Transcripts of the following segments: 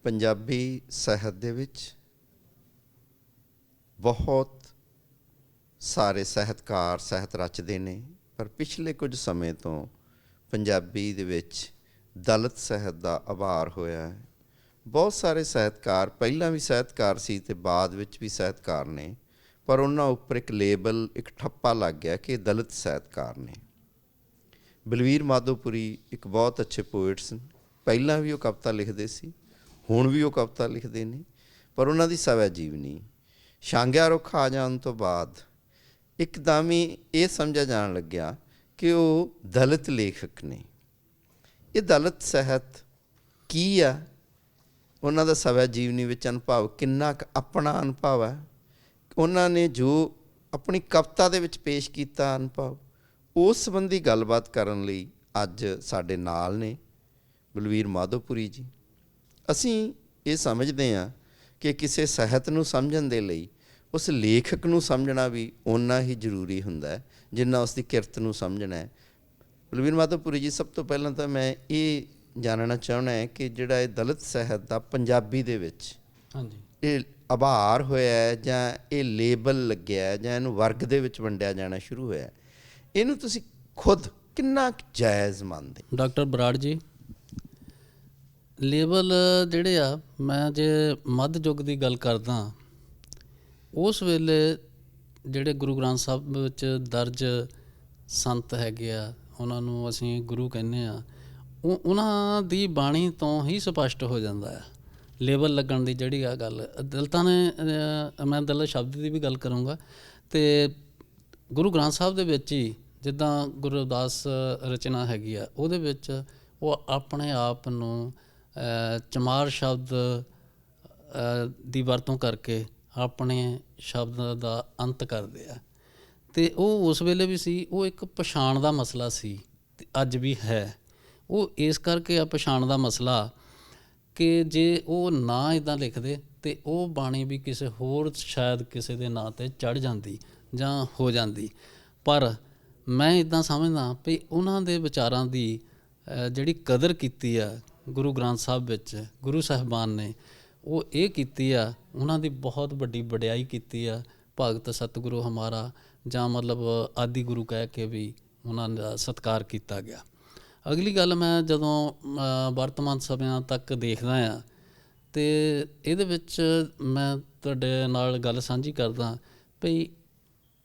ਪੰਜਾਬੀ ਸਾਹਿਤ ਦੇ ਵਿੱਚ ਬਹੁਤ ਸਾਰੇ ਸਾਹਿਤਕਾਰ ਸਾਹਿਤ ਰਚਦੇ ਨੇ, ਪਰ ਪਿਛਲੇ ਕੁਝ ਸਮੇਂ ਤੋਂ ਪੰਜਾਬੀ ਦੇ ਵਿੱਚ ਦਲਿਤ ਸਾਹਿਤ ਦਾ ਉਭਾਰ ਹੋਇਆ ਹੈ। ਬਹੁਤ ਸਾਰੇ ਸਾਹਿਤਕਾਰ ਪਹਿਲਾਂ ਵੀ ਸਾਹਿਤਕਾਰ ਸੀ ਅਤੇ ਬਾਅਦ ਵਿੱਚ ਵੀ ਸਾਹਿਤਕਾਰ ਨੇ, ਪਰ ਉਹਨਾਂ ਉੱਪਰ ਇੱਕ ਲੇਬਲ, ਇੱਕ ਠੱਪਾ ਲੱਗ ਗਿਆ ਕਿ ਦਲਿਤ ਸਾਹਿਤਕਾਰ ਨੇ। ਬਲਵੀਰ ਮਾਧੋਪੁਰੀ ਇੱਕ ਬਹੁਤ ਅੱਛੇ ਪੋਇਟ ਸਨ। ਪਹਿਲਾਂ ਵੀ ਉਹ ਕਵਿਤਾ ਲਿਖਦੇ ਸੀ, ਹੁਣ ਵੀ ਉਹ ਕਵਿਤਾ ਲਿਖਦੇ ਨੇ, ਪਰ ਉਹਨਾਂ ਦੀ ਸਵੈ ਜੀਵਨੀ ਛਾਂਗਿਆ ਰੁੱਖ ਆ ਜਾਣ ਤੋਂ ਬਾਅਦ ਇੱਕਦਮ ਹੀ ਇਹ ਸਮਝਿਆ ਜਾਣ ਲੱਗਿਆ ਕਿ ਉਹ ਦਲਿਤ ਲੇਖਕ ਨੇ। ਇਹ ਦਲਿਤ ਸਾਹਿਤ ਕੀ ਆ? ਉਹਨਾਂ ਦਾ ਸਵੈ ਜੀਵਨੀ ਵਿੱਚ ਅਨੁਭਵ ਕਿੰਨਾ ਕੁ ਆਪਣਾ ਅਨੁਭਵ ਹੈ? ਉਹਨਾਂ ਨੇ ਜੋ ਆਪਣੀ ਕਵਿਤਾ ਦੇ ਵਿੱਚ ਪੇਸ਼ ਕੀਤਾ ਅਨੁਭਵ, ਉਸ ਸੰਬੰਧੀ ਗੱਲਬਾਤ ਕਰਨ ਲਈ ਅੱਜ ਸਾਡੇ ਨਾਲ ਨੇ ਬਲਵੀਰ ਮਾਧੋਪੁਰੀ ਜੀ। ਅਸੀਂ ਇਹ ਸਮਝਦੇ ਹਾਂ ਕਿ ਕਿਸੇ ਸਾਹਿਤ ਨੂੰ ਸਮਝਣ ਦੇ ਲਈ ਉਸ ਲੇਖਕ ਨੂੰ ਸਮਝਣਾ ਵੀ ਓਨਾ ਹੀ ਜ਼ਰੂਰੀ ਹੁੰਦਾ ਹੈ ਜਿੰਨਾ ਉਸ ਦੀ ਕਿਰਤ ਨੂੰ ਸਮਝਣਾ ਹੈ। ਬਲਵੀਰ ਮਾਧੋਪੁਰੀ ਜੀ, ਸਭ ਤੋਂ ਪਹਿਲਾਂ ਤਾਂ ਮੈਂ ਇਹ ਜਾਣਨਾ ਚਾਹੁੰਦਾ ਹੈ ਕਿ ਜਿਹੜਾ ਇਹ ਦਲਿਤ ਸਾਹਿਤ ਦਾ ਪੰਜਾਬੀ ਦੇ ਵਿੱਚ ਇਹ ਉਭਾਰ ਹੋਇਆ ਹੈ, ਜਾਂ ਇਹ ਲੇਬਲ ਲੱਗਿਆ ਹੈ, ਜਾਂ ਇਹਨੂੰ ਵਰਗ ਦੇ ਵਿੱਚ ਵੰਡਿਆ ਜਾਣਾ ਸ਼ੁਰੂ ਹੋਇਆ, ਇਹਨੂੰ ਤੁਸੀਂ ਖੁਦ ਕਿੰਨਾ ਜਾਇਜ਼ ਮੰਨਦੇ? ਡਾਕਟਰ ਬਰਾੜ ਜੀ, ਲੇਬਲ ਜਿਹੜੇ ਆ, ਮੈਂ ਜੇ ਮੱਧ ਯੁੱਗ ਦੀ ਗੱਲ ਕਰਦਾ, ਉਸ ਵੇਲੇ ਜਿਹੜੇ ਗੁਰੂ ਗ੍ਰੰਥ ਸਾਹਿਬ ਵਿੱਚ ਦਰਜ ਸੰਤ ਹੈਗੇ ਆ, ਉਹਨਾਂ ਨੂੰ ਅਸੀਂ ਗੁਰੂ ਕਹਿੰਦੇ ਆ, ਉਹਨਾਂ ਦੀ ਬਾਣੀ ਤੋਂ ਹੀ ਸਪਸ਼ਟ ਹੋ ਜਾਂਦਾ ਆ ਲੇਬਲ ਲੱਗਣ ਦੀ ਜਿਹੜੀ ਆ ਗੱਲ। ਦਲਿਤਾਂ ਨੇ, ਮੈਂ ਦਲਿਤ ਸ਼ਬਦ ਦੀ ਵੀ ਗੱਲ ਕਰੂੰਗਾ, ਅਤੇ ਗੁਰੂ ਗ੍ਰੰਥ ਸਾਹਿਬ ਦੇ ਵਿੱਚ ਹੀ ਜਿੱਦਾਂ ਗੁਰੂ ਰਵਿਦਾਸ ਰਚਨਾ ਹੈਗੀ ਆ, ਉਹਦੇ ਵਿੱਚ ਉਹ ਆਪਣੇ ਆਪ ਨੂੰ ਚਮਾਰ ਸ਼ਬਦ ਦੀ ਵਰਤੋਂ ਕਰਕੇ ਆਪਣੇ ਸ਼ਬਦ ਦਾ ਅੰਤ ਕਰਦੇ ਆ। ਅਤੇ ਉਹ ਉਸ ਵੇਲੇ ਵੀ ਸੀ, ਉਹ ਇੱਕ ਪਛਾਣ ਦਾ ਮਸਲਾ ਸੀ ਅਤੇ ਅੱਜ ਵੀ ਹੈ। ਉਹ ਇਸ ਕਰਕੇ ਆ ਪਛਾਣ ਦਾ ਮਸਲਾ ਕਿ ਜੇ ਉਹ ਨਾ ਇੱਦਾਂ ਲਿਖਦੇ ਅਤੇ ਉਹ ਬਾਣੀ ਵੀ ਕਿਸੇ ਹੋਰ, ਸ਼ਾਇਦ ਕਿਸੇ ਦੇ ਨਾਂ 'ਤੇ ਚੜ੍ਹ ਜਾਂਦੀ ਜਾਂ ਹੋ ਜਾਂਦੀ। ਪਰ ਮੈਂ ਇੱਦਾਂ ਸਮਝਦਾ ਵੀ ਉਹਨਾਂ ਦੇ ਵਿਚਾਰਾਂ ਦੀ ਜਿਹੜੀ ਕਦਰ ਕੀਤੀ ਆ ਗੁਰੂ ਗ੍ਰੰਥ ਸਾਹਿਬ ਵਿੱਚ ਗੁਰੂ ਸਾਹਿਬਾਨ ਨੇ, ਉਹ ਇਹ ਕੀਤੀ ਆ, ਉਹਨਾਂ ਦੀ ਬਹੁਤ ਵੱਡੀ ਵਡਿਆਈ ਕੀਤੀ ਆ। ਭਗਤ ਸਤਿਗੁਰੂ ਹਮਾਰਾ, ਜਾਂ ਮਤਲਬ ਆਦਿ ਗੁਰੂ ਕਹਿ ਕੇ ਵੀ ਉਹਨਾਂ ਦਾ ਸਤਿਕਾਰ ਕੀਤਾ ਗਿਆ। ਅਗਲੀ ਗੱਲ, ਮੈਂ ਜਦੋਂ ਵਰਤਮਾਨ ਸਮਿਆਂ ਤੱਕ ਦੇਖਦਾ ਹਾਂ ਅਤੇ ਇਹਦੇ ਵਿੱਚ ਮੈਂ ਤੁਹਾਡੇ ਨਾਲ ਗੱਲ ਸਾਂਝੀ ਕਰਦਾ ਵੀ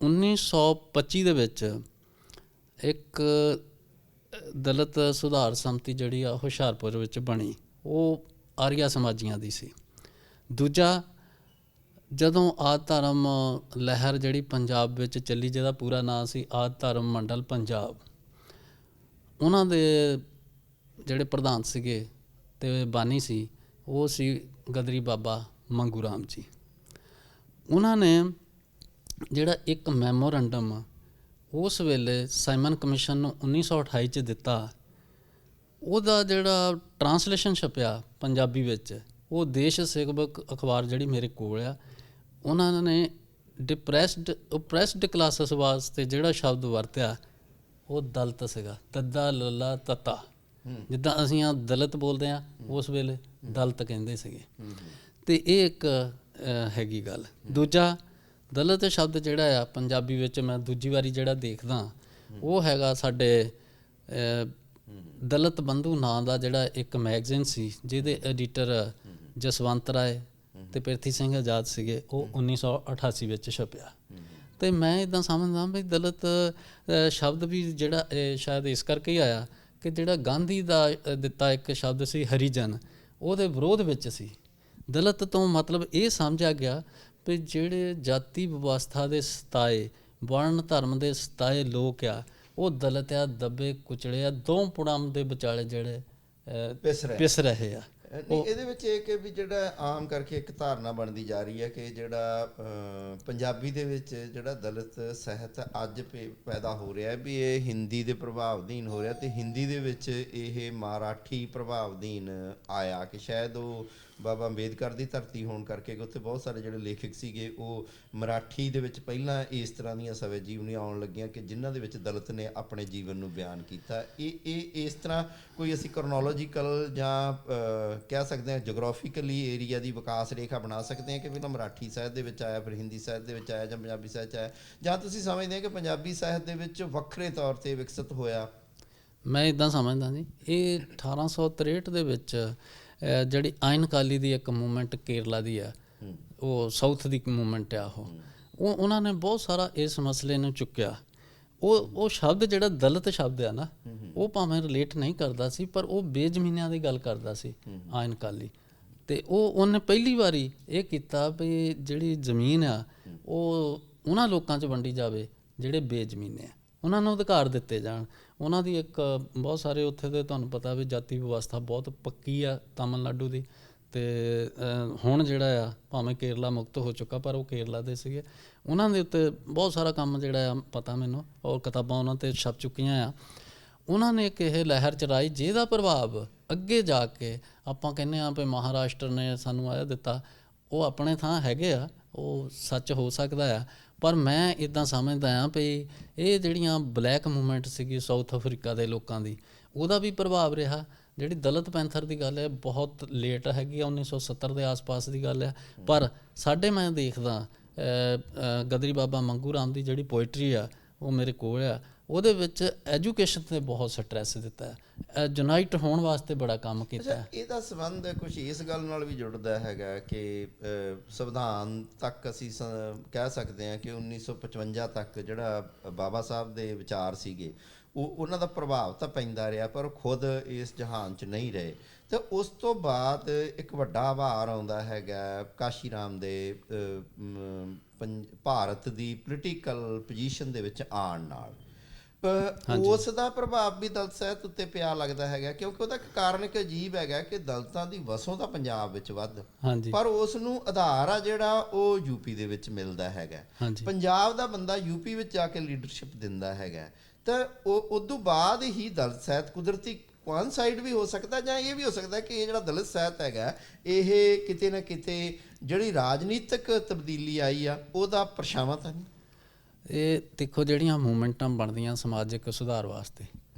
1925 ਦੇ ਵਿੱਚ ਇੱਕ ਦਲਿਤ ਸੁਧਾਰ ਸਮਿਤੀ ਜਿਹੜੀ ਆ ਹੁਸ਼ਿਆਰਪੁਰ ਵਿੱਚ ਬਣੀ, ਉਹ ਆਰੀਆ ਸਮਾਜੀਆਂ ਦੀ ਸੀ। ਦੂਜਾ, ਜਦੋਂ ਆਦਿ ਧਰਮ ਲਹਿਰ ਜਿਹੜੀ ਪੰਜਾਬ ਵਿੱਚ ਚੱਲੀ, ਜਿਹਦਾ ਪੂਰਾ ਨਾਂ ਸੀ ਆਦਿ ਧਰਮ ਮੰਡਲ ਪੰਜਾਬ, ਉਹਨਾਂ ਦੇ ਜਿਹੜੇ ਪ੍ਰਧਾਨ ਸੀਗੇ ਅਤੇ ਬਾਨੀ ਸੀ, ਉਹ ਸੀ ਗਦਰੀ ਬਾਬਾ ਮੰਗੂ ਰਾਮ ਜੀ। ਉਹਨਾਂ ਨੇ ਜਿਹੜਾ ਇੱਕ ਮੈਮੋਰੰਡਮ ਉਸ ਵੇਲੇ ਸਾਈਮਨ ਕਮਿਸ਼ਨ ਨੂੰ 1928 'ਚ ਦਿੱਤਾ, ਉਹਦਾ ਜਿਹੜਾ ਟਰਾਂਸਲੇਸ਼ਨ ਛਪਿਆ ਪੰਜਾਬੀ ਵਿੱਚ, ਉਹ ਦੇਸ਼ ਸੇਵਕ ਅਖਬਾਰ ਜਿਹੜੀ ਮੇਰੇ ਕੋਲ ਆ, ਉਹਨਾਂ ਨੇ ਓਪਰੈਸਡ ਕਲਾਸਿਸ ਵਾਸਤੇ ਜਿਹੜਾ ਸ਼ਬਦ ਵਰਤਿਆ ਉਹ ਦਲਿਤ ਸੀਗਾ। ਦੱਦਾ ਲੱਲਾ ਤੱਤਾ, ਜਿੱਦਾਂ ਅਸੀਂ ਆ ਦਲਿਤ ਬੋਲਦੇ ਹਾਂ, ਉਸ ਵੇਲੇ ਦਲਿਤ ਕਹਿੰਦੇ ਸੀਗੇ। ਅਤੇ ਇਹ ਇੱਕ ਹੈਗੀ ਗੱਲ। ਦੂਜਾ, ਦਲਿਤ ਸ਼ਬਦ ਜਿਹੜਾ ਆ ਪੰਜਾਬੀ ਵਿੱਚ ਮੈਂ ਦੂਜੀ ਵਾਰੀ ਜਿਹੜਾ ਦੇਖਦਾ, ਉਹ ਹੈਗਾ ਸਾਡੇ ਦਲਿਤ ਬੰਧੂ ਨਾਂ ਦਾ ਜਿਹੜਾ ਇੱਕ ਮੈਗਜ਼ੀਨ ਸੀ, ਜਿਹਦੇ ਐਡੀਟਰ ਜਸਵੰਤ ਰਾਏ ਅਤੇ ਪ੍ਰਿਥੀ ਸਿੰਘ ਆਜ਼ਾਦ ਸੀਗੇ, ਉਹ 1988 ਵਿੱਚ ਛਪਿਆ। ਅਤੇ ਮੈਂ ਇੱਦਾਂ ਸਮਝਦਾ ਵੀ ਦਲਿਤ ਸ਼ਬਦ ਵੀ ਜਿਹੜਾ ਸ਼ਾਇਦ ਇਸ ਕਰਕੇ ਹੀ ਆਇਆ ਕਿ ਜਿਹੜਾ ਗਾਂਧੀ ਦਾ ਦਿੱਤਾ ਇੱਕ ਸ਼ਬਦ ਸੀ ਹਰੀਜਨ, ਉਹਦੇ ਵਿਰੋਧ ਵਿੱਚ ਸੀ। ਦਲਿਤ ਤੋਂ ਮਤਲਬ ਇਹ ਸਮਝਿਆ ਗਿਆ ਵੀ ਜਿਹੜੇ ਜਾਤੀ ਵਿਵਸਥਾ ਦੇ ਸਤਾਏ, ਵਰਨ ਧਰਮ ਦੇ ਸਤਾਏ ਲੋਕ ਆ, ਉਹ ਦਲਿਤ ਆ, ਦੱਬੇ ਕੁਚਲੇ ਆ, ਦੋ ਪੁੜਾਂ ਦੇ ਵਿਚਾਲੇ ਜਿਹੜੇ ਪਿਸ ਰਹੇ ਆ। ਨਹੀਂ, ਇਹਦੇ ਵਿੱਚ ਇਹ ਕਿ ਵੀ ਜਿਹੜਾ ਆਮ ਕਰਕੇ ਇੱਕ ਧਾਰਨਾ ਬਣਦੀ ਜਾ ਰਹੀ ਹੈ ਕਿ ਜਿਹੜਾ ਪੰਜਾਬੀ ਦੇ ਵਿੱਚ ਜਿਹੜਾ ਦਲਿਤ ਸਾਹਿਤ ਅੱਜ ਪੈਦਾ ਹੋ ਰਿਹਾ ਵੀ ਇਹ ਹਿੰਦੀ ਦੇ ਪ੍ਰਭਾਵ ਅਧੀਨ ਹੋ ਰਿਹਾ, ਅਤੇ ਹਿੰਦੀ ਦੇ ਵਿੱਚ ਇਹ ਮਰਾਠੀ ਪ੍ਰਭਾਵ ਅਧੀਨ ਆਇਆ, ਕਿ ਸ਼ਾਇਦ ਉਹ ਬਾਬਾ ਅੰਬੇਦਕਰ ਦੀ ਧਰਤੀ ਹੋਣ ਕਰਕੇ ਕਿ ਉੱਥੇ ਬਹੁਤ ਸਾਰੇ ਜਿਹੜੇ ਲੇਖਕ ਸੀਗੇ ਉਹ ਮਰਾਠੀ ਦੇ ਵਿੱਚ ਪਹਿਲਾਂ ਇਸ ਤਰ੍ਹਾਂ ਦੀਆਂ ਸਵੈ ਜੀਵਨੀਆਂ ਆਉਣ ਲੱਗੀਆਂ ਕਿ ਜਿਨ੍ਹਾਂ ਦੇ ਵਿੱਚ ਦਲਿਤ ਨੇ ਆਪਣੇ ਜੀਵਨ ਨੂੰ ਬਿਆਨ ਕੀਤਾ। ਇਹ ਇਸ ਤਰ੍ਹਾਂ ਕੋਈ ਅਸੀਂ ਕਰੋਨੋਲੋਜੀਕਲ ਜਾਂ ਕਹਿ ਸਕਦੇ ਹਾਂ ਜੋਗ੍ਰਾਫੀਕਲੀ ਏਰੀਆ ਦੀ ਵਿਕਾਸ ਰੇਖਾ ਬਣਾ ਸਕਦੇ ਹਾਂ ਕਿ ਪਹਿਲਾਂ ਮਰਾਠੀ ਸਾਹਿਤ ਦੇ ਵਿੱਚ ਆਇਆ, ਫਿਰ ਹਿੰਦੀ ਸਾਹਿਤ ਦੇ ਵਿੱਚ ਆਇਆ, ਜਾਂ ਪੰਜਾਬੀ ਸਾਹਿਤ 'ਚ ਆਇਆ, ਜਾਂ ਤੁਸੀਂ ਸਮਝਦੇ ਹੋ ਕਿ ਪੰਜਾਬੀ ਸਾਹਿਤ ਦੇ ਵਿੱਚ ਵੱਖਰੇ ਤੌਰ 'ਤੇ ਵਿਕਸਿਤ ਹੋਇਆ? ਮੈਂ ਇੱਦਾਂ ਸਮਝਦਾ ਜੀ, ਇਹ 1863 ਦੇ ਵਿੱਚ ਜਿਹੜੀ ਆਇਨ ਕਾਲੀ ਦੀ ਇੱਕ ਮੂਵਮੈਂਟ ਕੇਰਲਾ ਦੀ ਆ, ਉਹ ਸਾਊਥ ਦੀ ਮੂਵਮੈਂਟ ਆ, ਉਹ ਉਹਨਾਂ ਨੇ ਬਹੁਤ ਸਾਰਾ ਇਸ ਮਸਲੇ ਨੂੰ ਚੁੱਕਿਆ। ਉਹ ਸ਼ਬਦ ਜਿਹੜਾ ਦਲਿਤ ਸ਼ਬਦ ਆ ਨਾ, ਉਹ ਭਾਵੇਂ ਰਿਲੇਟ ਨਹੀਂ ਕਰਦਾ ਸੀ, ਪਰ ਉਹ ਬੇਜ਼ਮੀਨਿਆਂ ਦੀ ਗੱਲ ਕਰਦਾ ਸੀ ਆਇਨ ਕਾਲੀ। ਅਤੇ ਉਹਨੇ ਪਹਿਲੀ ਵਾਰੀ ਇਹ ਕੀਤਾ ਵੀ ਜਿਹੜੀ ਜ਼ਮੀਨ ਆ ਉਹ ਉਹਨਾਂ ਲੋਕਾਂ 'ਚ ਵੰਡੀ ਜਾਵੇ ਜਿਹੜੇ ਬੇਜ਼ਮੀਨੇ ਆ, ਉਹਨਾਂ ਨੂੰ ਅਧਿਕਾਰ ਦਿੱਤੇ ਜਾਣ। ਉਹਨਾਂ ਦੀ ਇੱਕ ਬਹੁਤ ਸਾਰੇ ਉੱਥੇ ਦੇ ਤੁਹਾਨੂੰ ਪਤਾ ਵੀ ਜਾਤੀ ਵਿਵਸਥਾ ਬਹੁਤ ਪੱਕੀ ਆ ਤਾਮਿਲਨਾਡੂ ਦੀ। ਅਤੇ ਹੁਣ ਜਿਹੜਾ ਆ ਭਾਵੇਂ ਕੇਰਲਾ ਮੁਕਤ ਹੋ ਚੁੱਕਾ, ਪਰ ਉਹ ਕੇਰਲਾ ਦੇ ਸੀਗੇ। ਉਹਨਾਂ ਦੇ ਉੱਤੇ ਬਹੁਤ ਸਾਰਾ ਕੰਮ ਜਿਹੜਾ ਆ ਪਤਾ ਮੈਨੂੰ, ਔਰ ਕਿਤਾਬਾਂ ਉਹਨਾਂ 'ਤੇ ਛਪ ਚੁੱਕੀਆਂ ਆ। ਉਹਨਾਂ ਨੇ ਇੱਕ ਇਹ ਲਹਿਰ ਚਲਾਈ ਜਿਹਦਾ ਪ੍ਰਭਾਵ ਅੱਗੇ ਜਾ ਕੇ ਆਪਾਂ ਕਹਿੰਦੇ ਹਾਂ ਵੀ ਮਹਾਰਾਸ਼ਟਰ ਨੇ ਸਾਨੂੰ ਆਹ ਦਿੱਤਾ। ਉਹ ਆਪਣੇ ਥਾਂ ਹੈਗੇ ਆ, ਉਹ ਸੱਚ ਹੋ ਸਕਦਾ ਆ, ਪਰ ਮੈਂ ਇੱਦਾਂ ਸਮਝਦਾ ਹਾਂ ਵੀ ਇਹ ਜਿਹੜੀਆਂ ਬਲੈਕ ਮੂਵਮੈਂਟ ਸੀਗੀ ਸਾਊਥ ਅਫਰੀਕਾ ਦੇ ਲੋਕਾਂ ਦੀ, ਉਹਦਾ ਵੀ ਪ੍ਰਭਾਵ ਰਿਹਾ। ਜਿਹੜੀ ਦਲਿਤ ਪੈਂਥਰ ਦੀ ਗੱਲ ਹੈ ਬਹੁਤ ਲੇਟ ਹੈਗੀ ਆ, 1970 ਦੇ ਆਸ-ਪਾਸ ਦੀ ਗੱਲ ਹੈ। ਪਰ ਸਾਡੇ ਮੈਂ ਦੇਖਦਾ ਗਦਰੀ ਬਾਬਾ ਮੰਗੂ ਰਾਮ ਦੀ ਜਿਹੜੀ ਪੋਇਟਰੀ ਆ ਉਹ ਮੇਰੇ ਕੋਲ ਆ, ਉਹਦੇ ਵਿੱਚ ਐਜੂਕੇਸ਼ਨ 'ਤੇ ਬਹੁਤ ਸਟਰੈਸ ਦਿੱਤਾ, ਯੂਨਾਈਟ ਹੋਣ ਵਾਸਤੇ ਬੜਾ ਕੰਮ ਕੀਤਾ। ਇਹਦਾ ਸੰਬੰਧ ਕੁਛ ਇਸ ਗੱਲ ਨਾਲ ਵੀ ਜੁੜਦਾ ਹੈਗਾ ਕਿ ਸੰਵਿਧਾਨ ਤੱਕ ਅਸੀਂ ਕਹਿ ਸਕਦੇ ਹਾਂ ਕਿ 1955 ਤੱਕ ਜਿਹੜਾ ਬਾਬਾ ਸਾਹਿਬ ਦੇ ਵਿਚਾਰ ਸੀਗੇ ਉਹਨਾਂ ਦਾ ਪ੍ਰਭਾਵ ਤਾਂ ਪੈਂਦਾ ਰਿਹਾ, ਪਰ ਖੁਦ ਇਸ ਜਹਾਨ 'ਚ ਨਹੀਂ ਰਹੇ। ਅਤੇ ਉਸ ਤੋਂ ਬਾਅਦ ਇੱਕ ਵੱਡਾ ਆਭਾਰ ਆਉਂਦਾ ਹੈਗਾ ਕਾਸ਼ੀ ਰਾਮ ਦੇ ਭਾਰਤ ਦੀ ਪੋਲੀਟੀਕਲ ਪੋਜੀਸ਼ਨ ਦੇ ਵਿੱਚ ਆਉਣ ਨਾਲ। ਉਸ ਦਾ ਪ੍ਰਭਾਵ ਵੀ ਦਲਿਤ ਸਾਹਿਤ ਉੱਤੇ ਪਿਆ ਲੱਗਦਾ ਹੈਗਾ, ਕਿਉਂਕਿ ਉਹਦਾ ਕਾਰਨ ਇੱਕ ਅਜੀਬ ਹੈਗਾ ਕਿ ਦਲਿਤਾਂ ਦੀ ਵਸੋਂ ਤਾਂ ਪੰਜਾਬ ਵਿੱਚ ਵੱਧ, ਪਰ ਉਸ ਨੂੰ ਆਧਾਰ ਆ ਜਿਹੜਾ ਉਹ ਯੂਪੀ ਦੇ ਵਿੱਚ ਮਿਲਦਾ ਹੈਗਾ। ਪੰਜਾਬ ਦਾ ਬੰਦਾ ਯੂਪੀ ਵਿੱਚ ਜਾ ਕੇ ਲੀਡਰਸ਼ਿਪ ਦਿੰਦਾ ਹੈਗਾ, ਤਾਂ ਉਦੋਂ ਬਾਅਦ ਹੀ ਦਲਿਤ ਸਾਹਿਤ ਕੁਦਰਤੀ ਵਨ ਸਾਈਡ ਵੀ ਹੋ ਸਕਦਾ, ਜਾਂ ਇਹ ਵੀ ਹੋ ਸਕਦਾ ਕਿ ਇਹ ਜਿਹੜਾ ਦਲਿਤ ਸਾਹਿਤ ਹੈਗਾ ਇਹ ਕਿਤੇ ਨਾ ਕਿਤੇ ਜਿਹੜੀ ਰਾਜਨੀਤਿਕ ਤਬਦੀਲੀ ਆਈ ਆ ਉਹਦਾ ਪਰਛਾਵਾਂ ਤਾਂ ਨਹੀਂ। ਇਹ ਦੇਖੋ, ਜਿਹੜੀਆਂ ਮੂਵਮੈਂਟਾਂ ਬਣਦੀਆਂ ਸਮਾਜਿਕ ਸੁਧਾਰ ਵਾਸਤੇ,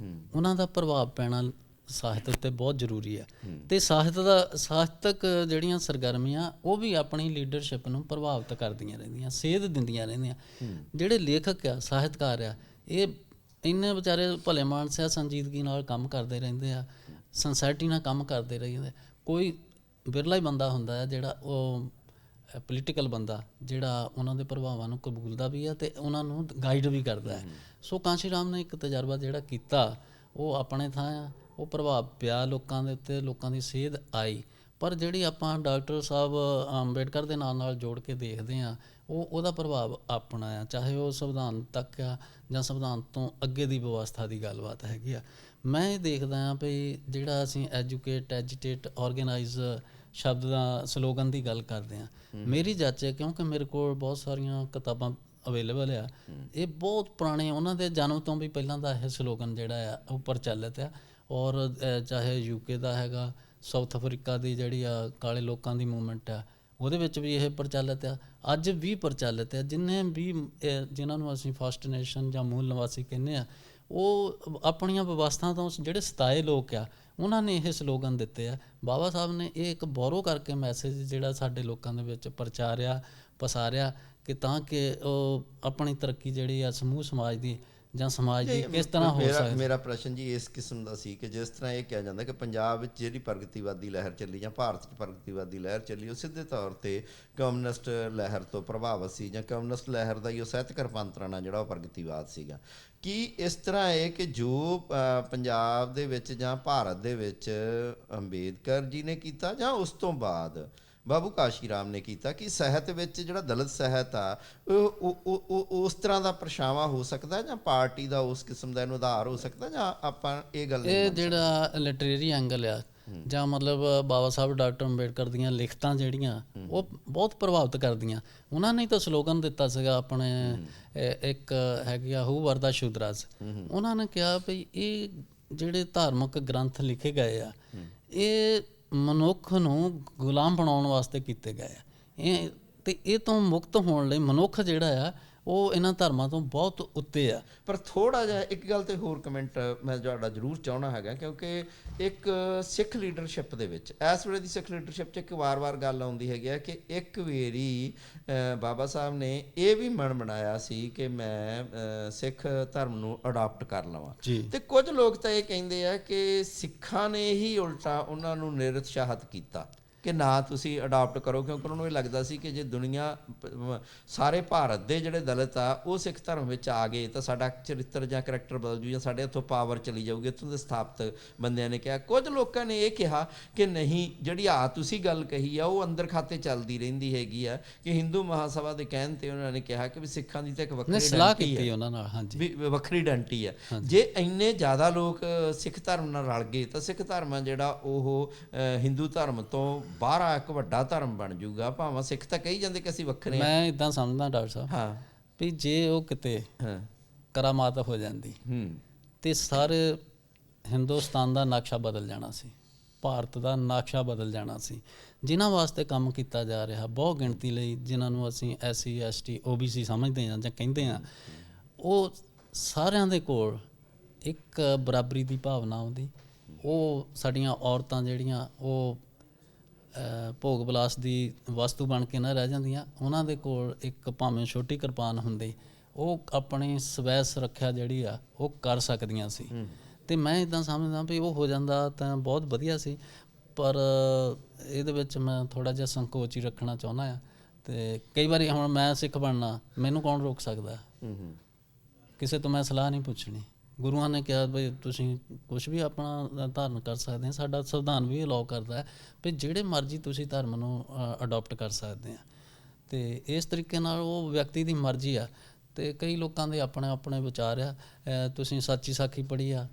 ਉਹਨਾਂ ਦਾ ਪ੍ਰਭਾਵ ਪੈਣਾ ਸਾਹਿਤ ਉੱਤੇ ਬਹੁਤ ਜ਼ਰੂਰੀ ਹੈ। ਅਤੇ ਸਾਹਿਤਕ ਜਿਹੜੀਆਂ ਸਰਗਰਮੀਆਂ ਉਹ ਵੀ ਆਪਣੀ ਲੀਡਰਸ਼ਿਪ ਨੂੰ ਪ੍ਰਭਾਵਿਤ ਕਰਦੀਆਂ ਰਹਿੰਦੀਆਂ, ਸੇਧ ਦਿੰਦੀਆਂ ਰਹਿੰਦੀਆਂ। ਜਿਹੜੇ ਲੇਖਕ ਆ, ਸਾਹਿਤਕਾਰ ਆ, ਇਹ ਇੰਨੇ ਵਿਚਾਰੇ ਭਲੇ ਮਾਨਸ ਆ, ਸੰਜੀਦਗੀ ਨਾਲ ਕੰਮ ਕਰਦੇ ਰਹਿੰਦੇ ਆ, ਸੰਸਾਇਟੀ ਨਾਲ ਕੰਮ ਕਰਦੇ ਰਹਿੰਦੇ। ਕੋਈ ਵਿਰਲਾ ਹੀ ਬੰਦਾ ਹੁੰਦਾ ਹੈ ਜਿਹੜਾ ਉਹ ਪੋਲੀਟੀਕਲ ਬੰਦਾ ਜਿਹੜਾ ਉਹਨਾਂ ਦੇ ਪ੍ਰਭਾਵਾਂ ਨੂੰ ਕਬੂਲਦਾ ਵੀ ਆ ਅਤੇ ਉਹਨਾਂ ਨੂੰ ਗਾਈਡ ਵੀ ਕਰਦਾ ਹੈ। ਸੋ ਕਾਂਸ਼ੀ ਰਾਮ ਨੇ ਇੱਕ ਤਜਰਬਾ ਜਿਹੜਾ ਕੀਤਾ ਉਹ ਆਪਣੇ ਥਾਂ ਆ, ਉਹ ਪ੍ਰਭਾਵ ਪਿਆ ਲੋਕਾਂ ਦੇ ਉੱਤੇ, ਲੋਕਾਂ ਦੀ ਸੇਧ ਆਈ। ਪਰ ਜਿਹੜੀ ਆਪਾਂ ਡਾਕਟਰ ਸਾਹਿਬ ਅੰਬੇਡਕਰ ਦੇ ਨਾਲ ਜੋੜ ਕੇ ਦੇਖਦੇ ਹਾਂ, ਉਹਦਾ ਪ੍ਰਭਾਵ ਆਪਣਾ ਆ, ਚਾਹੇ ਉਹ ਸੰਵਿਧਾਨ ਤੱਕ ਆ ਜਾਂ ਸੰਵਿਧਾਨ ਤੋਂ ਅੱਗੇ ਦੀ ਵਿਵਸਥਾ ਦੀ ਗੱਲਬਾਤ ਹੈਗੀ ਆ। ਮੈਂ ਇਹ ਦੇਖਦਾ ਹਾਂ ਵੀ ਜਿਹੜਾ ਅਸੀਂ ਐਜੂਕੇਟ, ਐਜੀਟੇਟ, ਔਰਗੇਨਾਈਜ਼ ਸ਼ਬਦ ਦਾ ਸਲੋਗਨ ਦੀ ਗੱਲ ਕਰਦੇ ਹਾਂ, ਮੇਰੀ ਜੱਜ ਹੈ, ਕਿਉਂਕਿ ਮੇਰੇ ਕੋਲ ਬਹੁਤ ਸਾਰੀਆਂ ਕਿਤਾਬਾਂ ਅਵੇਲੇਬਲ ਆ। ਇਹ ਬਹੁਤ ਪੁਰਾਣੇ, ਉਹਨਾਂ ਦੇ ਜਨਮ ਤੋਂ ਵੀ ਪਹਿਲਾਂ ਦਾ ਇਹ ਸਲੋਗਨ ਜਿਹੜਾ ਆ ਉਹ ਪ੍ਰਚਲਿਤ ਆ। ਔਰ ਚਾਹੇ ਯੂਕੇ ਦਾ ਹੈਗਾ, ਸਾਊਥ ਅਫਰੀਕਾ ਦੀ ਜਿਹੜੀ ਆ ਕਾਲੇ ਲੋਕਾਂ ਦੀ ਮੂਵਮੈਂਟ ਆ, ਉਹਦੇ ਵਿੱਚ ਵੀ ਇਹ ਪ੍ਰਚਲਿਤ ਆ, ਅੱਜ ਵੀ ਪ੍ਰਚਲਿਤ ਆ। ਜਿਨ੍ਹਾਂ ਨੂੰ ਅਸੀਂ ਫਸਟ ਨੇਸ਼ਨ ਜਾਂ ਮੂਲ ਨਿਵਾਸੀ ਕਹਿੰਦੇ ਆ, ਉਹ ਆਪਣੀਆਂ ਵਿਵਸਥਾ ਤੋਂ ਜਿਹੜੇ ਸਤਾਏ ਲੋਕ ਆ, ਉਹਨਾਂ ਨੇ ਇਹ ਸਲੋਗਨ ਦਿੱਤੇ ਆ। ਬਾਬਾ ਸਾਹਿਬ ਨੇ ਇਹ ਇੱਕ ਬੋਰੋ ਕਰਕੇ ਮੈਸੇਜ ਜਿਹੜਾ ਸਾਡੇ ਲੋਕਾਂ ਦੇ ਵਿੱਚ ਪਸਾਰਿਆ ਕਿ ਤਾਂ ਕਿ ਉਹ ਆਪਣੀ ਤਰੱਕੀ ਜਿਹੜੀ ਆ ਸਮੂਹ ਸਮਾਜ ਦੀ ਜਾਂ ਸਮਾਜ ਦੀ ਕਿਸ ਤਰ੍ਹਾਂ ਹੋ ਸਕਦੀ। ਮੇਰਾ ਪ੍ਰਸ਼ਨ ਜੀ ਇਸ ਕਿਸਮ ਦਾ ਸੀ ਕਿ ਜਿਸ ਤਰ੍ਹਾਂ ਇਹ ਕਿਹਾ ਜਾਂਦਾ ਕਿ ਪੰਜਾਬ ਵਿੱਚ ਜਿਹੜੀ ਪ੍ਰਗਤੀਵਾਦੀ ਲਹਿਰ ਚੱਲੀ ਜਾਂ ਭਾਰਤ 'ਚ ਪ੍ਰਗਤੀਵਾਦੀ ਲਹਿਰ ਚੱਲੀ, ਉਹ ਸਿੱਧੇ ਤੌਰ 'ਤੇ ਕਮਿਊਨਿਸਟ ਲਹਿਰ ਤੋਂ ਪ੍ਰਭਾਵਿਤ ਸੀ, ਜਾਂ ਕਮਿਊਨਿਸਟ ਲਹਿਰ ਦਾ ਹੀ ਉਹ ਸਾਹਿਤਕ ਰੂਪਾਂਤਰਣ ਜਿਹੜਾ ਉਹ ਪ੍ਰਗਤੀਵਾਦ ਸੀਗਾ। ਕੀ ਇਸ ਤਰ੍ਹਾਂ ਹੈ ਕਿ ਜੋ ਪੰਜਾਬ ਦੇ ਵਿੱਚ ਜਾਂ ਭਾਰਤ ਦੇ ਵਿੱਚ ਅੰਬੇਦਕਰ ਜੀ ਨੇ ਕੀਤਾ ਜਾਂ ਉਸ ਤੋਂ ਬਾਅਦ ਬਾਬੂ ਕਾਸ਼ੀ ਰਾਮ ਨੇ ਕੀਤਾ, ਕਿ ਸਾਹਿਤ ਵਿੱਚ ਜਿਹੜਾ ਦਲਿਤ ਸਾਹਿਤ ਆ ਉਹ ਉਸ ਤਰ੍ਹਾਂ ਦਾ ਪਰਛਾਵਾਂ ਹੋ ਸਕਦਾ, ਜਾਂ ਪਾਰਟੀ ਦਾ ਉਸ ਕਿਸਮ ਦਾ ਇਹਨੂੰ ਆਧਾਰ ਹੋ ਸਕਦਾ, ਜਾਂ ਆਪਾਂ ਇਹ ਗੱਲ ਇਹ ਜਿਹੜਾ ਲਿਟਰੇਰੀ ਐਂਗਲ ਆ, ਜਾਂ ਮਤਲਬ ਬਾਬਾ ਸਾਹਿਬ ਡਾਕਟਰ ਅੰਬੇਡਕਰ ਦੀਆਂ ਲਿਖਤਾਂ ਜਿਹੜੀਆਂ ਉਹ ਬਹੁਤ ਪ੍ਰਭਾਵਿਤ ਕਰਦੀਆਂ। ਉਹਨਾਂ ਨੇ ਤਾਂ ਸਲੋਗਨ ਦਿੱਤਾ ਸੀਗਾ ਆਪਣੇ, ਇੱਕ ਹੈਗੀ ਆ ਹੂ ਵਰਦਾ ਸ਼ੂਦਰਾਜ, ਉਹਨਾਂ ਨੇ ਕਿਹਾ ਵੀ ਇਹ ਜਿਹੜੇ ਧਾਰਮਿਕ ਗ੍ਰੰਥ ਲਿਖੇ ਗਏ ਆ, ਇਹ ਮਨੁੱਖ ਨੂੰ ਗੁਲਾਮ ਬਣਾਉਣ ਵਾਸਤੇ ਕੀਤੇ ਗਏ ਆ। ਇਹ ਤੋਂ ਮੁਕਤ ਹੋਣ ਲਈ ਮਨੁੱਖ ਜਿਹੜਾ ਆ ਉਹ ਇਹਨਾਂ ਧਰਮਾਂ ਤੋਂ ਬਹੁਤ ਉੱਤੇ ਆ। ਪਰ ਥੋੜ੍ਹਾ ਜਿਹਾ ਇੱਕ ਗੱਲ 'ਤੇ ਹੋਰ ਕਮੈਂਟ ਮੈਂ ਤੁਹਾਡਾ ਜ਼ਰੂਰ ਚਾਹੁੰਦਾ ਹੈਗਾ, ਕਿਉਂਕਿ ਇੱਕ ਸਿੱਖ ਲੀਡਰਸ਼ਿਪ ਦੇ ਵਿੱਚ ਇਸ ਵੇਲੇ ਦੀ ਸਿੱਖ ਲੀਡਰਸ਼ਿਪ 'ਚ ਇੱਕ ਵਾਰ-ਵਾਰ ਗੱਲ ਆਉਂਦੀ ਹੈਗੀ ਆ ਕਿ ਇੱਕ ਵਾਰੀ ਬਾਬਾ ਸਾਹਿਬ ਨੇ ਇਹ ਵੀ ਮਨ ਬਣਾਇਆ ਸੀ ਕਿ ਮੈਂ ਸਿੱਖ ਧਰਮ ਨੂੰ ਅਡਾਪਟ ਕਰ ਲਵਾਂ, ਅਤੇ ਕੁਝ ਲੋਕ ਤਾਂ ਇਹ ਕਹਿੰਦੇ ਆ ਕਿ ਸਿੱਖਾਂ ਨੇ ਹੀ ਉਲਟਾ ਉਹਨਾਂ ਨੂੰ ਨਿਰਉਤਸ਼ਾਹਿਤ ਕੀਤਾ ਕਿ ਨਾ ਤੁਸੀਂ ਅਡਾਪਟ ਕਰੋ, ਕਿਉਂਕਿ ਉਹਨਾਂ ਨੂੰ ਇਹ ਲੱਗਦਾ ਸੀ ਕਿ ਜੇ ਦੁਨੀਆ ਸਾਰੇ ਭਾਰਤ ਦੇ ਜਿਹੜੇ ਦਲਿਤ ਆ ਉਹ ਸਿੱਖ ਧਰਮ ਵਿੱਚ ਆ ਗਏ ਤਾਂ ਸਾਡਾ ਚਰਿੱਤਰ ਜਾਂ ਕਰੈਕਟਰ ਬਦਲ ਜੂ, ਜਾਂ ਸਾਡੇ ਇੱਥੋਂ ਪਾਵਰ ਚਲੀ ਜਾਊਗੀ। ਇੱਥੋਂ ਦੇ ਸਥਾਪਿਤ ਬੰਦਿਆਂ ਨੇ ਕਿਹਾ, ਕੁਝ ਲੋਕਾਂ ਨੇ ਇਹ ਕਿਹਾ ਕਿ ਨਹੀਂ, ਜਿਹੜੀ ਤੁਸੀਂ ਗੱਲ ਕਹੀ ਆ ਉਹ ਅੰਦਰ ਖਾਤੇ ਚੱਲਦੀ ਰਹਿੰਦੀ ਹੈਗੀ ਆ, ਕਿ ਹਿੰਦੂ ਮਹਾਸਭਾ ਦੇ ਕਹਿਣ 'ਤੇ ਉਹਨਾਂ ਨੇ ਕਿਹਾ ਕਿ ਵੀ ਸਿੱਖਾਂ ਦੀ ਤਾਂ ਇੱਕ ਵੱਖਰੀ ਸਲਾਹ ਕੀਤੀ ਉਹਨਾਂ ਨਾਲ, ਵੀ ਵੱਖਰੀ ਡੰਟੀ ਆ। ਜੇ ਇੰਨੇ ਜ਼ਿਆਦਾ ਲੋਕ ਸਿੱਖ ਧਰਮ ਨਾਲ ਰਲ ਗਏ ਤਾਂ ਸਿੱਖ ਧਰਮ ਆ ਜਿਹੜਾ ਉਹ ਹਿੰਦੂ ਧਰਮ ਤੋਂ ਬਾਹਰ ਆ ਇੱਕ ਵੱਡਾ ਧਰਮ ਬਣ ਜਾਊਗਾ। ਭਾਵੇਂ ਸਿੱਖ ਤਾਂ ਕਹੀ ਜਾਂਦੇ ਕਿ ਅਸੀਂ ਵੱਖਰੇ। ਮੈਂ ਇੱਦਾਂ ਸਮਝਦਾ ਡਾਕਟਰ ਸਾਹਿਬ ਵੀ ਜੇ ਉਹ ਕਿਤੇ ਕਰਾਮਾਤ ਹੋ ਜਾਂਦੀ ਤੇ ਸਾਰੇ ਹਿੰਦੁਸਤਾਨ ਦਾ ਨਕਸ਼ਾ ਬਦਲ ਜਾਣਾ ਸੀ, ਭਾਰਤ ਦਾ ਨਕਸ਼ਾ ਬਦਲ ਜਾਣਾ ਸੀ। ਜਿਨ੍ਹਾਂ ਵਾਸਤੇ ਕੰਮ ਕੀਤਾ ਜਾ ਰਿਹਾ ਬਹੁਤ ਗਿਣਤੀ ਲਈ, ਜਿਨ੍ਹਾਂ ਨੂੰ ਅਸੀਂ SC ST OBC ਸਮਝਦੇ ਹਾਂ ਜਾਂ ਕਹਿੰਦੇ ਹਾਂ, ਉਹ ਸਾਰਿਆਂ ਦੇ ਕੋਲ ਇੱਕ ਬਰਾਬਰੀ ਦੀ ਭਾਵਨਾ ਆਉਂਦੀ। ਉਹ ਸਾਡੀਆਂ ਔਰਤਾਂ ਜਿਹੜੀਆਂ ਉਹ ਭੋਗ ਵਿਲਾਸ ਦੀ ਵਸਤੂ ਬਣ ਕੇ ਨਾ ਰਹਿ ਜਾਂਦੀਆਂ, ਉਹਨਾਂ ਦੇ ਕੋਲ ਇੱਕ ਭਾਵੇਂ ਛੋਟੀ ਕਿਰਪਾਨ ਹੁੰਦੀ, ਉਹ ਆਪਣੀ ਸਵੈ ਸੁਰੱਖਿਆ ਜਿਹੜੀ ਆ ਉਹ ਕਰ ਸਕਦੀਆਂ ਸੀ। ਅਤੇ ਮੈਂ ਇੱਦਾਂ ਸਮਝਦਾ ਵੀ ਉਹ ਹੋ ਜਾਂਦਾ ਤਾਂ ਬਹੁਤ ਵਧੀਆ ਸੀ। ਪਰ ਇਹਦੇ ਵਿੱਚ ਮੈਂ ਥੋੜ੍ਹਾ ਜਿਹਾ ਸੰਕੋਚ ਹੀ ਰੱਖਣਾ ਚਾਹੁੰਦਾ ਹਾਂ। ਅਤੇ ਕਈ ਵਾਰੀ ਹੁਣ ਮੈਂ ਸਿੱਖ ਬਣਨਾ, ਮੈਨੂੰ ਕੌਣ ਰੋਕ ਸਕਦਾ? ਕਿਸੇ ਤੋਂ ਮੈਂ ਸਲਾਹ ਨਹੀਂ ਪੁੱਛਣੀ। ਗੁਰੂਆਂ ਨੇ ਕਿਹਾ ਬਈ ਤੁਸੀਂ ਕੁਛ ਵੀ ਆਪਣਾ ਧਾਰਨ ਕਰ ਸਕਦੇ ਆ, ਸਾਡਾ ਸੰਵਿਧਾਨ ਵੀ ਅਲਾਓ ਕਰਦਾ ਹੈ ਵੀ ਜਿਹੜੇ ਮਰਜ਼ੀ ਤੁਸੀਂ ਧਰਮ ਨੂੰ ਅਡੋਪਟ ਕਰ ਸਕਦੇ ਆ। ਅਤੇ ਇਸ ਤਰੀਕੇ ਨਾਲ ਉਹ ਵਿਅਕਤੀ ਦੀ ਮਰਜ਼ੀ ਆ। ਅਤੇ ਕਈ ਲੋਕਾਂ ਦੇ ਆਪਣੇ ਆਪਣੇ ਵਿਚਾਰ ਆ। ਤੁਸੀਂ ਸੱਚੀ ਸਾਖੀ ਪੜ੍ਹੀ ਆ,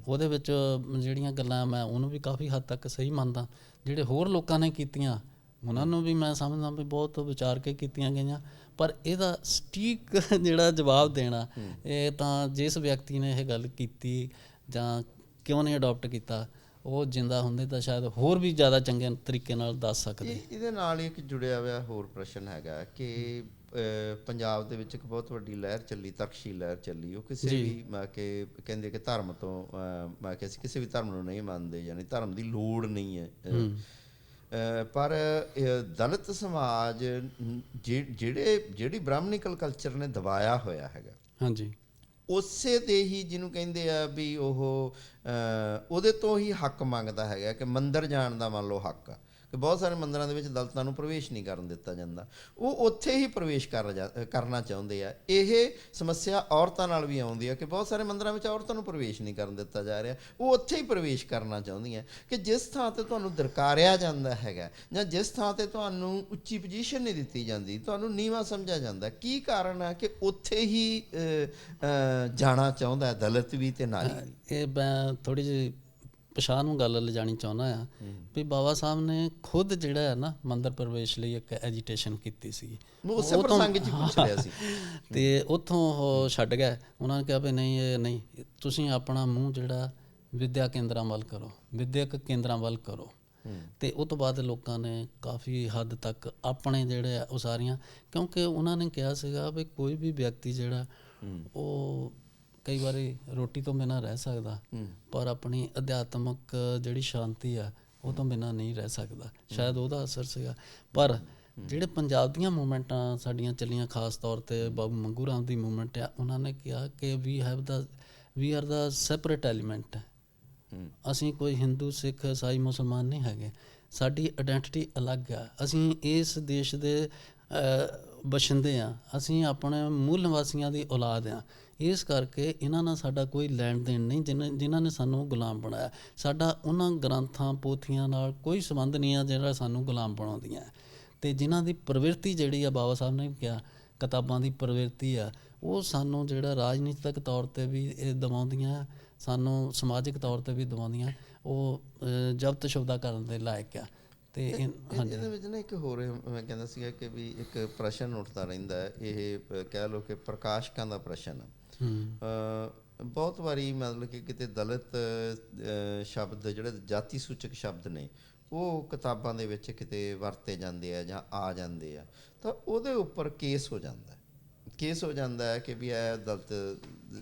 ਉਹਦੇ ਵਿੱਚ ਜਿਹੜੀਆਂ ਗੱਲਾਂ ਮੈਂ ਉਹਨੂੰ ਵੀ ਕਾਫੀ ਹੱਦ ਤੱਕ ਸਹੀ ਮੰਨਦਾ। ਜਿਹੜੇ ਹੋਰ ਲੋਕਾਂ ਨੇ ਕੀਤੀਆਂ ਉਹਨਾਂ ਨੂੰ ਵੀ ਮੈਂ ਸਮਝਦਾ ਵੀ ਬਹੁਤ ਵਿਚਾਰ ਕੇ ਕੀਤੀਆਂ ਗਈਆਂ। ਪਰ ਇਹਦਾ ਸਟੀਕ ਜਿਹੜਾ ਜਵਾਬ ਦੇਣਾ, ਇਹ ਤਾਂ ਜਿਸ ਵਿਅਕਤੀ ਨੇ ਇਹ ਗੱਲ ਕੀਤੀ ਜਾਂ ਕਿਉਂ ਨਹੀਂ ਅਡੋਪਟ ਕੀਤਾ, ਉਹ ਜਿੰਦਾ ਹੁੰਦੇ ਤਾਂ ਸ਼ਾਇਦ ਹੋਰ ਵੀ ਜ਼ਿਆਦਾ ਚੰਗੇ ਤਰੀਕੇ ਨਾਲ ਦੱਸ ਸਕਦੇ। ਇਹਦੇ ਨਾਲ ਹੀ ਇੱਕ ਜੁੜਿਆ ਹੋਇਆ ਹੋਰ ਪ੍ਰਸ਼ਨ ਹੈਗਾ ਕਿ ਪੰਜਾਬ ਦੇ ਵਿੱਚ ਇੱਕ ਬਹੁਤ ਵੱਡੀ ਲਹਿਰ ਚੱਲੀ, ਤਰਕਸ਼ੀਲ ਲਹਿਰ ਚੱਲੀ। ਉਹ ਕਿਸੇ ਵੀ ਮੈਂ ਕਿ ਕਹਿੰਦੇ ਕਿ ਧਰਮ ਤੋਂ ਮੈਂ ਕਿ ਅਸੀਂ ਕਿਸੇ ਵੀ ਧਰਮ ਨੂੰ ਨਹੀਂ ਮੰਨਦੇ, ਯਾਨੀ ਧਰਮ ਦੀ ਲੋੜ ਨਹੀਂ ਹੈ। ਪਰ ਦਲਿਤ ਸਮਾਜ ਜਿਹੜੀ ਬ੍ਰਾਹਮਣੀਕਲ ਕਲਚਰ ਨੇ ਦਬਾਇਆ ਹੋਇਆ ਹੈਗਾ, ਹਾਂਜੀ, ਉਸੇ ਦੇ ਹੀ ਜਿਹਨੂੰ ਕਹਿੰਦੇ ਆ ਵੀ ਉਹ ਉਹਦੇ ਤੋਂ ਹੀ ਹੱਕ ਮੰਗਦਾ ਹੈਗਾ ਕਿ ਮੰਦਿਰ ਜਾਣ ਦਾ ਮੰਨ ਲਓ ਹੱਕ ਆ, ਕਿ ਬਹੁਤ ਸਾਰੇ ਮੰਦਿਰਾਂ ਦੇ ਵਿੱਚ ਦਲਿਤਾਂ ਨੂੰ ਪ੍ਰਵੇਸ਼ ਨਹੀਂ ਕਰਨ ਦਿੱਤਾ ਜਾਂਦਾ, ਉਹ ਉੱਥੇ ਹੀ ਪ੍ਰਵੇਸ਼ ਕਰਨਾ ਚਾਹੁੰਦੇ ਆ। ਇਹ ਸਮੱਸਿਆ ਔਰਤਾਂ ਨਾਲ ਵੀ ਆਉਂਦੀ ਆ ਕਿ ਬਹੁਤ ਸਾਰੇ ਮੰਦਿਰਾਂ ਵਿੱਚ ਔਰਤਾਂ ਨੂੰ ਪ੍ਰਵੇਸ਼ ਨਹੀਂ ਕਰਨ ਦਿੱਤਾ ਜਾ ਰਿਹਾ, ਉਹ ਉੱਥੇ ਹੀ ਪ੍ਰਵੇਸ਼ ਕਰਨਾ ਚਾਹੁੰਦੀਆਂ। ਕਿ ਜਿਸ ਥਾਂ 'ਤੇ ਤੁਹਾਨੂੰ ਦਰਕਾਰਿਆ ਜਾਂਦਾ ਹੈਗਾ ਜਾਂ ਜਿਸ ਥਾਂ 'ਤੇ ਤੁਹਾਨੂੰ ਉੱਚੀ ਪੋਜੀਸ਼ਨ ਨਹੀਂ ਦਿੱਤੀ ਜਾਂਦੀ, ਤੁਹਾਨੂੰ ਨੀਵਾਂ ਸਮਝਿਆ ਜਾਂਦਾ, ਕੀ ਕਾਰਨ ਹੈ ਕਿ ਉੱਥੇ ਹੀ ਜਾਣਾ ਚਾਹੁੰਦਾ ਦਲਿਤ ਵੀ ਅਤੇ ਨਾਰੀ? ਇਹ ਮੈਂ ਥੋੜ੍ਹੀ ਜਿਹੀ ਪਛਾਣ ਨੂੰ ਗੱਲ ਲਿਜਾਣੀ ਚਾਹੁੰਦਾ ਆ ਵੀ ਬਾਬਾ ਸਾਹਿਬ ਨੇ ਖੁਦ ਜਿਹੜਾ ਹੈ ਨਾ ਮੰਦਿਰ ਪ੍ਰਵੇਸ਼ ਲਈ ਇੱਕ ਐਜੀਟੇਸ਼ਨ ਕੀਤੀ ਸੀ। ਅਤੇ ਉੱਥੋਂ ਉਹ ਛੱਡ ਗਏ। ਉਹਨਾਂ ਨੇ ਕਿਹਾ ਵੀ ਨਹੀਂ, ਇਹ ਨਹੀਂ, ਤੁਸੀਂ ਆਪਣਾ ਮੂੰਹ ਜਿਹੜਾ ਵਿੱਦਿਆ ਕੇਂਦਰਾਂ ਵੱਲ ਕਰੋ, ਵਿੱਦਿਅਕ ਕੇਂਦਰਾਂ ਵੱਲ ਕਰੋ। ਅਤੇ ਉਹ ਤੋਂ ਬਾਅਦ ਲੋਕਾਂ ਨੇ ਕਾਫੀ ਹੱਦ ਤੱਕ ਆਪਣੇ ਜਿਹੜੇ ਆ ਉਸਾਰੀਆਂ, ਕਿਉਂਕਿ ਉਹਨਾਂ ਨੇ ਕਿਹਾ ਸੀਗਾ ਵੀ ਕੋਈ ਵੀ ਵਿਅਕਤੀ ਜਿਹੜਾ ਉਹ ਕਈ ਵਾਰੀ ਰੋਟੀ ਤੋਂ ਬਿਨਾਂ ਰਹਿ ਸਕਦਾ, ਪਰ ਆਪਣੀ ਅਧਿਆਤਮਕ ਜਿਹੜੀ ਸ਼ਾਂਤੀ ਆ ਉਹ ਤੋਂ ਬਿਨਾਂ ਨਹੀਂ ਰਹਿ ਸਕਦਾ। ਸ਼ਾਇਦ ਉਹਦਾ ਅਸਰ ਸੀਗਾ। ਪਰ ਜਿਹੜੇ ਪੰਜਾਬ ਦੀਆਂ ਮੂਵਮੈਂਟਾਂ ਸਾਡੀਆਂ ਚੱਲੀਆਂ, ਖਾਸ ਤੌਰ 'ਤੇ ਬਾਬੂ ਮੰਗੂ ਰਾਮ ਦੀ ਮੂਵਮੈਂਟ ਆ, ਉਹਨਾਂ ਨੇ ਕਿਹਾ ਕਿ we are the separate element. ਅਸੀਂ ਕੋਈ ਹਿੰਦੂ, ਸਿੱਖ, ਈਸਾਈ, ਮੁਸਲਮਾਨ ਨਹੀਂ ਹੈਗੇ। ਸਾਡੀ ਆਇਡੈਂਟੀਟੀ ਅਲੱਗ ਆ। ਅਸੀਂ ਇਸ ਦੇਸ਼ ਦੇ ਬਸ਼ਿੰਦੇ ਹਾਂ, ਅਸੀਂ ਆਪਣੇ ਮੂਲ ਨਿਵਾਸੀਆਂ ਦੀ ਔਲਾਦ ਹਾਂ। ਇਸ ਕਰਕੇ ਇਹਨਾਂ ਨਾਲ ਸਾਡਾ ਕੋਈ ਲੈਣ ਦੇਣ ਨਹੀਂ ਜਿਨ੍ਹਾਂ ਨੇ ਸਾਨੂੰ ਗੁਲਾਮ ਬਣਾਇਆ। ਸਾਡਾ ਉਹਨਾਂ ਗ੍ਰੰਥਾਂ ਪੋਥੀਆਂ ਨਾਲ ਕੋਈ ਸੰਬੰਧ ਨਹੀਂ ਆ ਜਿਹੜਾ ਸਾਨੂੰ ਗੁਲਾਮ ਬਣਾਉਂਦੀਆਂ। ਅਤੇ ਜਿਨ੍ਹਾਂ ਦੀ ਪ੍ਰਵਿਰਤੀ ਜਿਹੜੀ ਆ, ਬਾਬਾ ਸਾਹਿਬ ਨੇ ਵੀ ਕਿਹਾ ਕਿਤਾਬਾਂ ਦੀ ਪ੍ਰਵਿਰਤੀ ਆ, ਉਹ ਸਾਨੂੰ ਜਿਹੜਾ ਰਾਜਨੀਤਿਕ ਤੌਰ 'ਤੇ ਵੀ ਇਹ ਦਬਾਉਂਦੀਆਂ, ਸਾਨੂੰ ਸਮਾਜਿਕ ਤੌਰ 'ਤੇ ਵੀ ਦਬਾਉਂਦੀਆਂ। ਉਹ ਜ਼ਬਤ ਸ਼ੁਬਦਾ ਕਰਨ ਦੇ ਲਾਇਕ ਆ। ਅਤੇ ਇਹਦੇ ਵਿੱਚ ਨਾ ਇੱਕ ਹੋਰ ਮੈਂ ਕਹਿੰਦਾ ਸੀਗਾ ਕਿ ਵੀ ਇੱਕ ਪ੍ਰਸ਼ਨ ਉੱਠਦਾ ਰਹਿੰਦਾ, ਇਹ ਕਹਿ ਲਓ ਕਿ ਪ੍ਰਕਾਸ਼ਕਾਂ ਦਾ ਪ੍ਰਸ਼ਨ। ਬਹੁਤ ਵਾਰੀ ਮਤਲਬ ਕਿ ਕਿਤੇ ਦਲਿਤ ਸ਼ਬਦ ਜਿਹੜੇ ਜਾਤੀ ਸੂਚਕ ਸ਼ਬਦ ਨੇ ਉਹ ਕਿਤਾਬਾਂ ਦੇ ਵਿੱਚ ਕਿਤੇ ਵਰਤੇ ਜਾਂਦੇ ਆ ਜਾਂ ਆ ਜਾਂਦੇ ਆ ਤਾਂ ਉਹਦੇ ਉੱਪਰ ਕੇਸ ਹੋ ਜਾਂਦਾ ਹੈ ਕਿ ਵੀ ਇਹ ਦਲਿਤ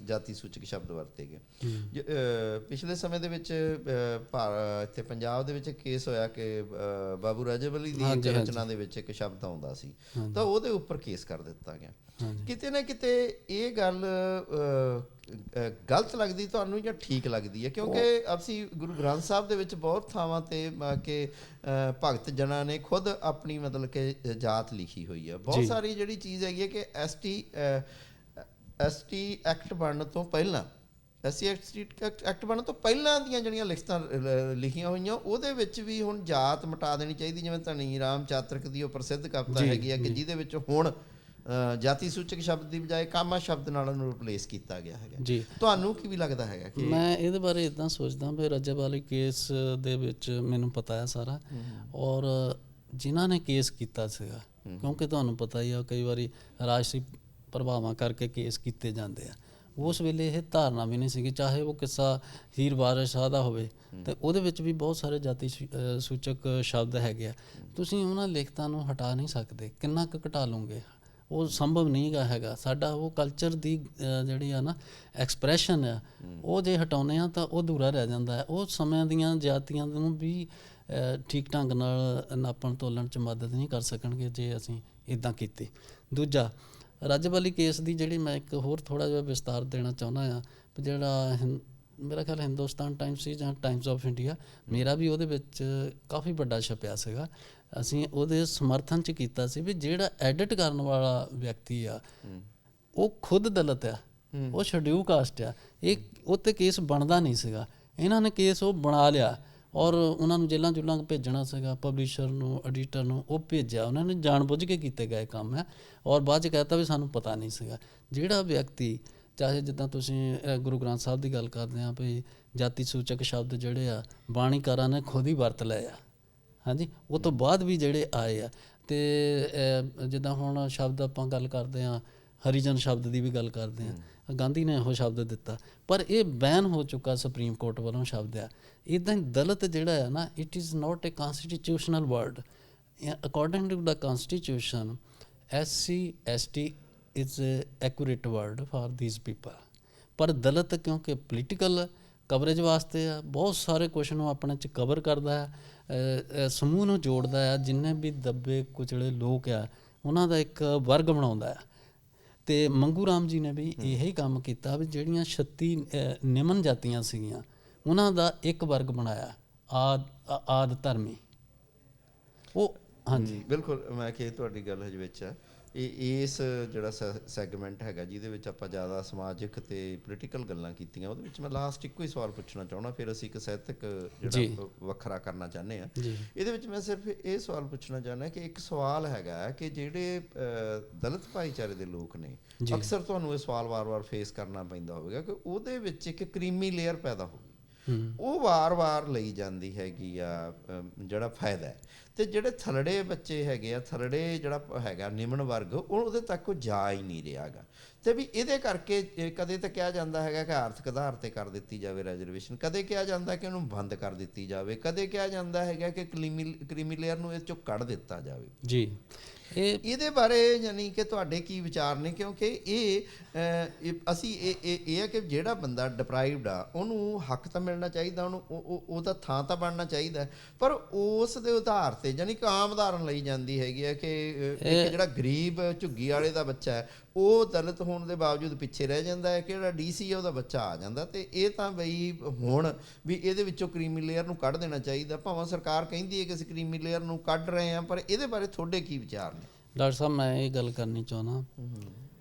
ਜਾਤੀ ਸੂਚਕ ਸ਼ਬਦ ਵਰਤੇ ਗਏ। ਪਿਛਲੇ ਸਮੇਂ ਦੇ ਵਿੱਚ ਇੱਥੇ ਪੰਜਾਬ ਦੇ ਵਿੱਚ ਕੇਸ ਹੋਇਆ ਕਿ ਬਾਬੂ ਰਾਜੇਵਲੀ ਦੀ ਇੱਕ ਰਚਨਾ ਦੇ ਵਿੱਚ ਇੱਕ ਸ਼ਬਦ ਆਉਂਦਾ ਸੀ ਤਾਂ ਉਹਦੇ ਉੱਪਰ ਕੇਸ ਕਰ ਦਿੱਤਾ ਗਿਆ। ਕਿਤੇ ਨਾ ਕਿਤੇ ਇਹ ਗੱਲ ਗਲਤ ਲੱਗਦੀ ਤੁਹਾਨੂੰ ਜਾਂ ਠੀਕ ਲੱਗਦੀ ਹੈ? ਕਿਉਂਕਿ ਅਸੀਂ ਗੁਰੂ ਗ੍ਰੰਥ ਸਾਹਿਬ ਦੇ ਵਿੱਚ ਬਹੁਤ ਥਾਵਾਂ ਤੇ ਕਿ ਭਗਤ ਜਨਾਂ ਨੇ ਖੁਦ ਆਪਣੀ ਮਤਲਬ ਕਿ ਜਾਤ ਲਿਖੀ ਹੋਈ ਹੈ। ਬਹੁਤ ਸਾਰੀ ਜਿਹੜੀ ਚੀਜ਼ ਹੈਗੀ ਹੈ ਕਿ ਐਸਟੀ ਐਕਟ ਬਣਨ ਤੋਂ ਪਹਿਲਾਂ ਐਕਟ ਬਣਨ ਤੋਂ ਪਹਿਲਾਂ ਦੀਆਂ ਜਿਹੜੀਆਂ ਲਿਖਤਾਂ ਲਿਖੀਆਂ ਹੋਈਆਂ ਉਹਦੇ ਵਿੱਚ ਵੀ ਹੁਣ ਜਾਤ ਮਿਟਾ ਦੇਣੀ ਚਾਹੀਦੀ। ਜਿਵੇਂ ਧਨੀ ਰਾਮ ਚਾਤਰਕ ਦੀ ਉਹ ਪ੍ਰਸਿੱਧ ਕਵਿਤਾ ਹੈਗੀ ਹੈ ਕਿ ਜਿਹਦੇ ਵਿੱਚ ਹੁਣ ਜਾਤੀ ਸੂਚਕ ਸ਼ਬਦ ਦੀ ਬਜਾਏ ਕਾਮਾ ਸ਼ਬਦ ਨਾਲ ਉਹਨੂੰ ਰਿਪਲੇਸ ਕੀਤਾ ਗਿਆ ਹੈਗਾ। ਜੀ, ਤੁਹਾਨੂੰ ਕੀ ਵੀ ਲੱਗਦਾ ਹੈਗਾ? ਕਿ ਮੈਂ ਇਹਦੇ ਬਾਰੇ ਇੱਦਾਂ ਸੋਚਦਾ ਵੀ ਰਾਜੇਵਾਲੀ ਕੇਸ ਦੇ ਵਿੱਚ ਮੈਨੂੰ ਪਤਾ ਹੈ ਸਾਰਾ, ਔਰ ਜਿਨ੍ਹਾਂ ਨੇ ਕੇਸ ਕੀਤਾ ਸੀਗਾ, ਕਿਉਂਕਿ ਤੁਹਾਨੂੰ ਪਤਾ ਹੀ ਆ ਕਈ ਵਾਰੀ ਰਾਜਸੀ ਪ੍ਰਭਾਵਾਂ ਕਰਕੇ ਕੇਸ ਕੀਤੇ ਜਾਂਦੇ ਆ। ਉਸ ਵੇਲੇ ਇਹ ਧਾਰਨਾ ਵੀ ਨਹੀਂ ਸੀਗੀ, ਚਾਹੇ ਉਹ ਕਿੱਸਾ ਹੀਰ ਵਾਰਿਸ ਸ਼ਾਹ ਦਾ ਹੋਵੇ ਤੇ ਉਹਦੇ ਵਿੱਚ ਵੀ ਬਹੁਤ ਸਾਰੇ ਜਾਤੀ ਸੂਚਕ ਸ਼ਬਦ ਹੈਗੇ ਆ। ਤੁਸੀਂ ਉਹਨਾਂ ਲਿਖਤਾਂ ਨੂੰ ਹਟਾ ਨਹੀਂ ਸਕਦੇ, ਕਿੰਨਾ ਕੁ ਘਟਾ ਲਓਗੇ? ਉਹ ਸੰਭਵ ਨਹੀਂ ਗਾ ਹੈਗਾ। ਸਾਡਾ ਉਹ ਕਲਚਰ ਦੀ ਜਿਹੜੀ ਆ ਨਾ ਐਕਸਪ੍ਰੈਸ਼ਨ ਆ, ਉਹ ਜੇ ਹਟਾਉਂਦੇ ਆ ਤਾਂ ਉਹ ਅਧੂਰਾ ਰਹਿ ਜਾਂਦਾ ਹੈ। ਉਹ ਸਮਿਆਂ ਦੀਆਂ ਜਾਤੀਆਂ ਨੂੰ ਵੀ ਠੀਕ ਢੰਗ ਨਾਲ ਨਾਪਣ ਤੋਲਣ 'ਚ ਮਦਦ ਨਹੀਂ ਕਰ ਸਕਣਗੇ ਜੇ ਅਸੀਂ ਇੱਦਾਂ ਕੀਤੀ। ਦੂਜਾ, ਰਾਜੇਵਾਲੀ ਕੇਸ ਦੀ ਜਿਹੜੀ ਮੈਂ ਇੱਕ ਹੋਰ ਥੋੜ੍ਹਾ ਜਿਹਾ ਵਿਸਤਾਰ ਦੇਣਾ ਚਾਹੁੰਦਾ ਹਾਂ। ਜਿਹੜਾ ਮੇਰਾ ਖਿਆਲ ਹਿੰਦੁਸਤਾਨ ਟਾਈਮਸ ਸੀ ਜਾਂ ਟਾਈਮਸ ਆਫ ਇੰਡੀਆ, ਮੇਰਾ ਵੀ ਉਹਦੇ ਵਿੱਚ ਕਾਫੀ ਵੱਡਾ ਛਪਿਆ ਸੀਗਾ। ਅਸੀਂ ਉਹਦੇ ਸਮਰਥਨ 'ਚ ਕੀਤਾ ਸੀ ਵੀ ਜਿਹੜਾ ਐਡਿਟ ਕਰਨ ਵਾਲਾ ਵਿਅਕਤੀ ਆ ਉਹ ਖੁਦ ਦਲਿਤ ਆ, ਉਹ ਸ਼ਡਿਊਲ ਕਾਸਟ ਆ, ਇਹ ਉਹ 'ਤੇ ਕੇਸ ਬਣਦਾ ਨਹੀਂ ਸੀਗਾ। ਇਹਨਾਂ ਨੇ ਕੇਸ ਉਹ ਬਣਾ ਲਿਆ ਔਰ ਉਹਨਾਂ ਨੂੰ ਜੇਲ੍ਹਾਂ ਜੁਲ੍ਹਾਂ ਭੇਜਣਾ ਸੀਗਾ, ਪਬਲਿਸ਼ਰ ਨੂੰ, ਐਡੀਟਰ ਨੂੰ, ਉਹ ਭੇਜਿਆ। ਉਹਨਾਂ ਨੇ ਜਾਣਬੁੱਝ ਕੇ ਕੀਤੇ ਗਏ ਕੰਮ ਹੈ ਔਰ ਬਾਅਦ 'ਚ ਕਹਿਤਾ ਵੀ ਸਾਨੂੰ ਪਤਾ ਨਹੀਂ ਸੀਗਾ। ਜਿਹੜਾ ਵਿਅਕਤੀ ਚਾਹੇ ਜਿੱਦਾਂ ਤੁਸੀਂ ਗੁਰੂ ਗ੍ਰੰਥ ਸਾਹਿਬ ਦੀ ਗੱਲ ਕਰਦੇ ਹਾਂ ਵੀ ਜਾਤੀ ਸੂਚਕ ਸ਼ਬਦ ਜਿਹੜੇ ਆ ਬਾਣੀਕਾਰਾਂ ਨੇ ਖੁਦ ਹੀ ਵਰਤ ਲਏ ਆ, ਹਾਂਜੀ, ਉਹ ਤੋਂ ਬਾਅਦ ਵੀ ਜਿਹੜੇ ਆਏ ਆ। ਅਤੇ ਜਿੱਦਾਂ ਹੁਣ ਸ਼ਬਦ ਆਪਾਂ ਗੱਲ ਕਰਦੇ ਹਾਂ, ਹਰੀਜਨ ਸ਼ਬਦ ਦੀ ਵੀ ਗੱਲ ਕਰਦੇ ਹਾਂ, ਗਾਂਧੀ ਨੇ ਇਹੋ ਸ਼ਬਦ ਦਿੱਤਾ ਪਰ ਇਹ ਬੈਨ ਹੋ ਚੁੱਕਾ ਸੁਪਰੀਮ ਕੋਰਟ ਵੱਲੋਂ ਸ਼ਬਦ ਆ। ਇੱਦਾਂ ਹੀ ਦਲਿਤ ਜਿਹੜਾ ਹੈ ਨਾ, it is not a constitutional word. According to the constitution SC/ST is accurate word for these people. ਪਰ ਦਲਿਤ ਕਿਉਂਕਿ ਪੋਲੀਟੀਕਲ ਕਵਰੇਜ ਵਾਸਤੇ ਆ, ਬਹੁਤ ਸਾਰੇ ਕੁਐਸਚਨ ਨੂੰ ਆਪਣੇ 'ਚ ਕਵਰ ਕਰਦਾ ਹੈ, ਸਮੂਹ ਨੂੰ ਜੋੜਦਾ ਆ, ਜਿੰਨੇ ਵੀ ਦੱਬੇ ਕੁਚਲੇ ਲੋਕ ਆ ਉਹਨਾਂ ਦਾ ਇੱਕ ਵਰਗ ਬਣਾਉਂਦਾ ਆ। ਅਤੇ ਮੰਗੂ ਰਾਮ ਜੀ ਨੇ ਵੀ ਇਹੀ ਕੰਮ ਕੀਤਾ ਵੀ ਜਿਹੜੀਆਂ 36 ਨਿਮਨ ਜਾਤੀਆਂ ਸੀਗੀਆਂ ਉਹਨਾਂ ਦਾ ਇੱਕ ਵਰਗ ਬਣਾਇਆ, ਆਦ ਧਰਮੀ। ਉਹ ਹਾਂਜੀ ਬਿਲਕੁਲ, ਮੈਂ ਕਿ ਤੁਹਾਡੀ ਗੱਲ ਹਜੇ ਵਿੱਚ ਆ। ਇਸ ਜਿਹੜਾ ਸੈਗਮੈਂਟ ਹੈਗਾ ਜਿਹਦੇ ਵਿੱਚ ਆਪਾਂ ਜ਼ਿਆਦਾ ਸਮਾਜਿਕ ਅਤੇ ਪੋਲੀਟੀਕਲ ਗੱਲਾਂ ਕੀਤੀਆਂ, ਉਹਦੇ ਵਿੱਚ ਮੈਂ ਲਾਸਟ ਇੱਕੋ ਹੀ ਸਵਾਲ ਪੁੱਛਣਾ ਚਾਹੁੰਦਾ, ਫਿਰ ਅਸੀਂ ਇੱਕ ਸਾਹਿਤਕ ਜਿਹੜਾ ਵੱਖਰਾ ਕਰਨਾ ਚਾਹੁੰਦੇ ਹਾਂ। ਇਹਦੇ ਵਿੱਚ ਮੈਂ ਸਿਰਫ ਇਹ ਸਵਾਲ ਪੁੱਛਣਾ ਚਾਹੁੰਦਾ ਕਿ ਇੱਕ ਸਵਾਲ ਹੈਗਾ ਕਿ ਜਿਹੜੇ ਦਲਿਤ ਭਾਈਚਾਰੇ ਦੇ ਲੋਕ ਨੇ, ਅਕਸਰ ਤੁਹਾਨੂੰ ਇਹ ਸਵਾਲ ਵਾਰ-ਵਾਰ ਫੇਸ ਕਰਨਾ ਪੈਂਦਾ ਹੋਵੇਗਾ ਕਿ ਉਹਦੇ ਵਿੱਚ ਇੱਕ ਕਰੀਮੀ ਲੇਅਰ ਪੈਦਾ ਹੋ ਗਈ, ਉਹ ਵਾਰ-ਵਾਰ ਲਈ ਜਾਂਦੀ ਹੈਗੀ ਆ ਜਿਹੜਾ ਫਾਇਦਾ ਹੈ, ਅਤੇ ਜਿਹੜੇ ਥੱਲੜੇ ਬੱਚੇ ਹੈਗੇ ਆ, ਥੱਲੜੇ ਜਿਹੜਾ ਹੈਗਾ ਨਿਮਨ ਵਰਗ, ਉਹਦੇ ਤੱਕ ਉਹ ਜਾ ਹੀ ਨਹੀਂ ਰਿਹਾ ਗਾ। ਅਤੇ ਵੀ ਇਹਦੇ ਕਰਕੇ ਕਦੇ ਤਾਂ ਕਿਹਾ ਜਾਂਦਾ ਹੈਗਾ ਕਿ ਆਰਥਿਕ ਆਧਾਰ 'ਤੇ ਕਰ ਦਿੱਤੀ ਜਾਵੇ ਰਿਜ਼ਰਵੇਸ਼ਨ, ਕਦੇ ਕਿਹਾ ਜਾਂਦਾ ਕਿ ਉਹਨੂੰ ਬੰਦ ਕਰ ਦਿੱਤੀ ਜਾਵੇ, ਕਦੇ ਕਿਹਾ ਜਾਂਦਾ ਹੈਗਾ ਕਿ ਕਰੀਮੀ ਲੇਅਰ ਨੂੰ ਇਹ 'ਚੋਂ ਕੱਢ ਦਿੱਤਾ ਜਾਵੇ। ਜੀ, ਇਹਦੇ ਬਾਰੇ ਯਾਨੀ ਕਿ ਤੁਹਾਡੇ ਕੀ ਵਿਚਾਰ ਨੇ? ਕਿਉਂਕਿ ਅਸੀਂ ਇਹ ਹੈ ਕਿ ਜਿਹੜਾ ਬੰਦਾ ਡਿਪਰਾਈਵਡ ਆ ਉਹਨੂੰ ਹੱਕ ਤਾਂ ਮਿਲਣਾ ਚਾਹੀਦਾ, ਉਹਨੂੰ ਉਹਦਾ ਥਾਂ ਤਾਂ ਬਣਨਾ ਚਾਹੀਦਾ, ਪਰ ਉਸ ਦੇ ਆਧਾਰ 'ਤੇ ਯਾਨੀ ਕਿ ਆਮ ਉਦਾਹਰਨ ਲਈ ਜਾਂਦੀ ਹੈਗੀ ਹੈ ਕਿ ਇੱਕ ਜਿਹੜਾ ਗਰੀਬ ਝੁੱਗੀ ਵਾਲੇ ਦਾ ਬੱਚਾ ਹੈ ਉਹ ਦਲਿਤ ਹੋਣ ਦੇ ਬਾਵਜੂਦ ਪਿੱਛੇ ਰਹਿ ਜਾਂਦਾ ਹੈ, ਕਿ ਜਿਹੜਾ DC ਹੈ ਉਹਦਾ ਬੱਚਾ ਆ ਜਾਂਦਾ। ਅਤੇ ਇਹ ਤਾਂ ਬਈ ਹੁਣ ਵੀ ਇਹਦੇ ਵਿੱਚੋਂ ਕਰੀਮੀ ਲੇਅਰ ਨੂੰ ਕੱਢ ਦੇਣਾ ਚਾਹੀਦਾ, ਭਾਵੇਂ ਸਰਕਾਰ ਕਹਿੰਦੀ ਹੈ ਕਿ ਅਸੀਂ ਕਰੀਮੀ ਲੇਅਰ ਨੂੰ ਕੱਢ ਰਹੇ ਹਾਂ, ਪਰ ਇਹਦੇ ਬਾਰੇ ਤੁਹਾਡੇ ਕੀ ਵਿਚਾਰ ਨੇ? ਡਾਕਟਰ ਸਾਹਿਬ, ਮੈਂ ਇਹ ਗੱਲ ਕਰਨੀ ਚਾਹੁੰਦਾ,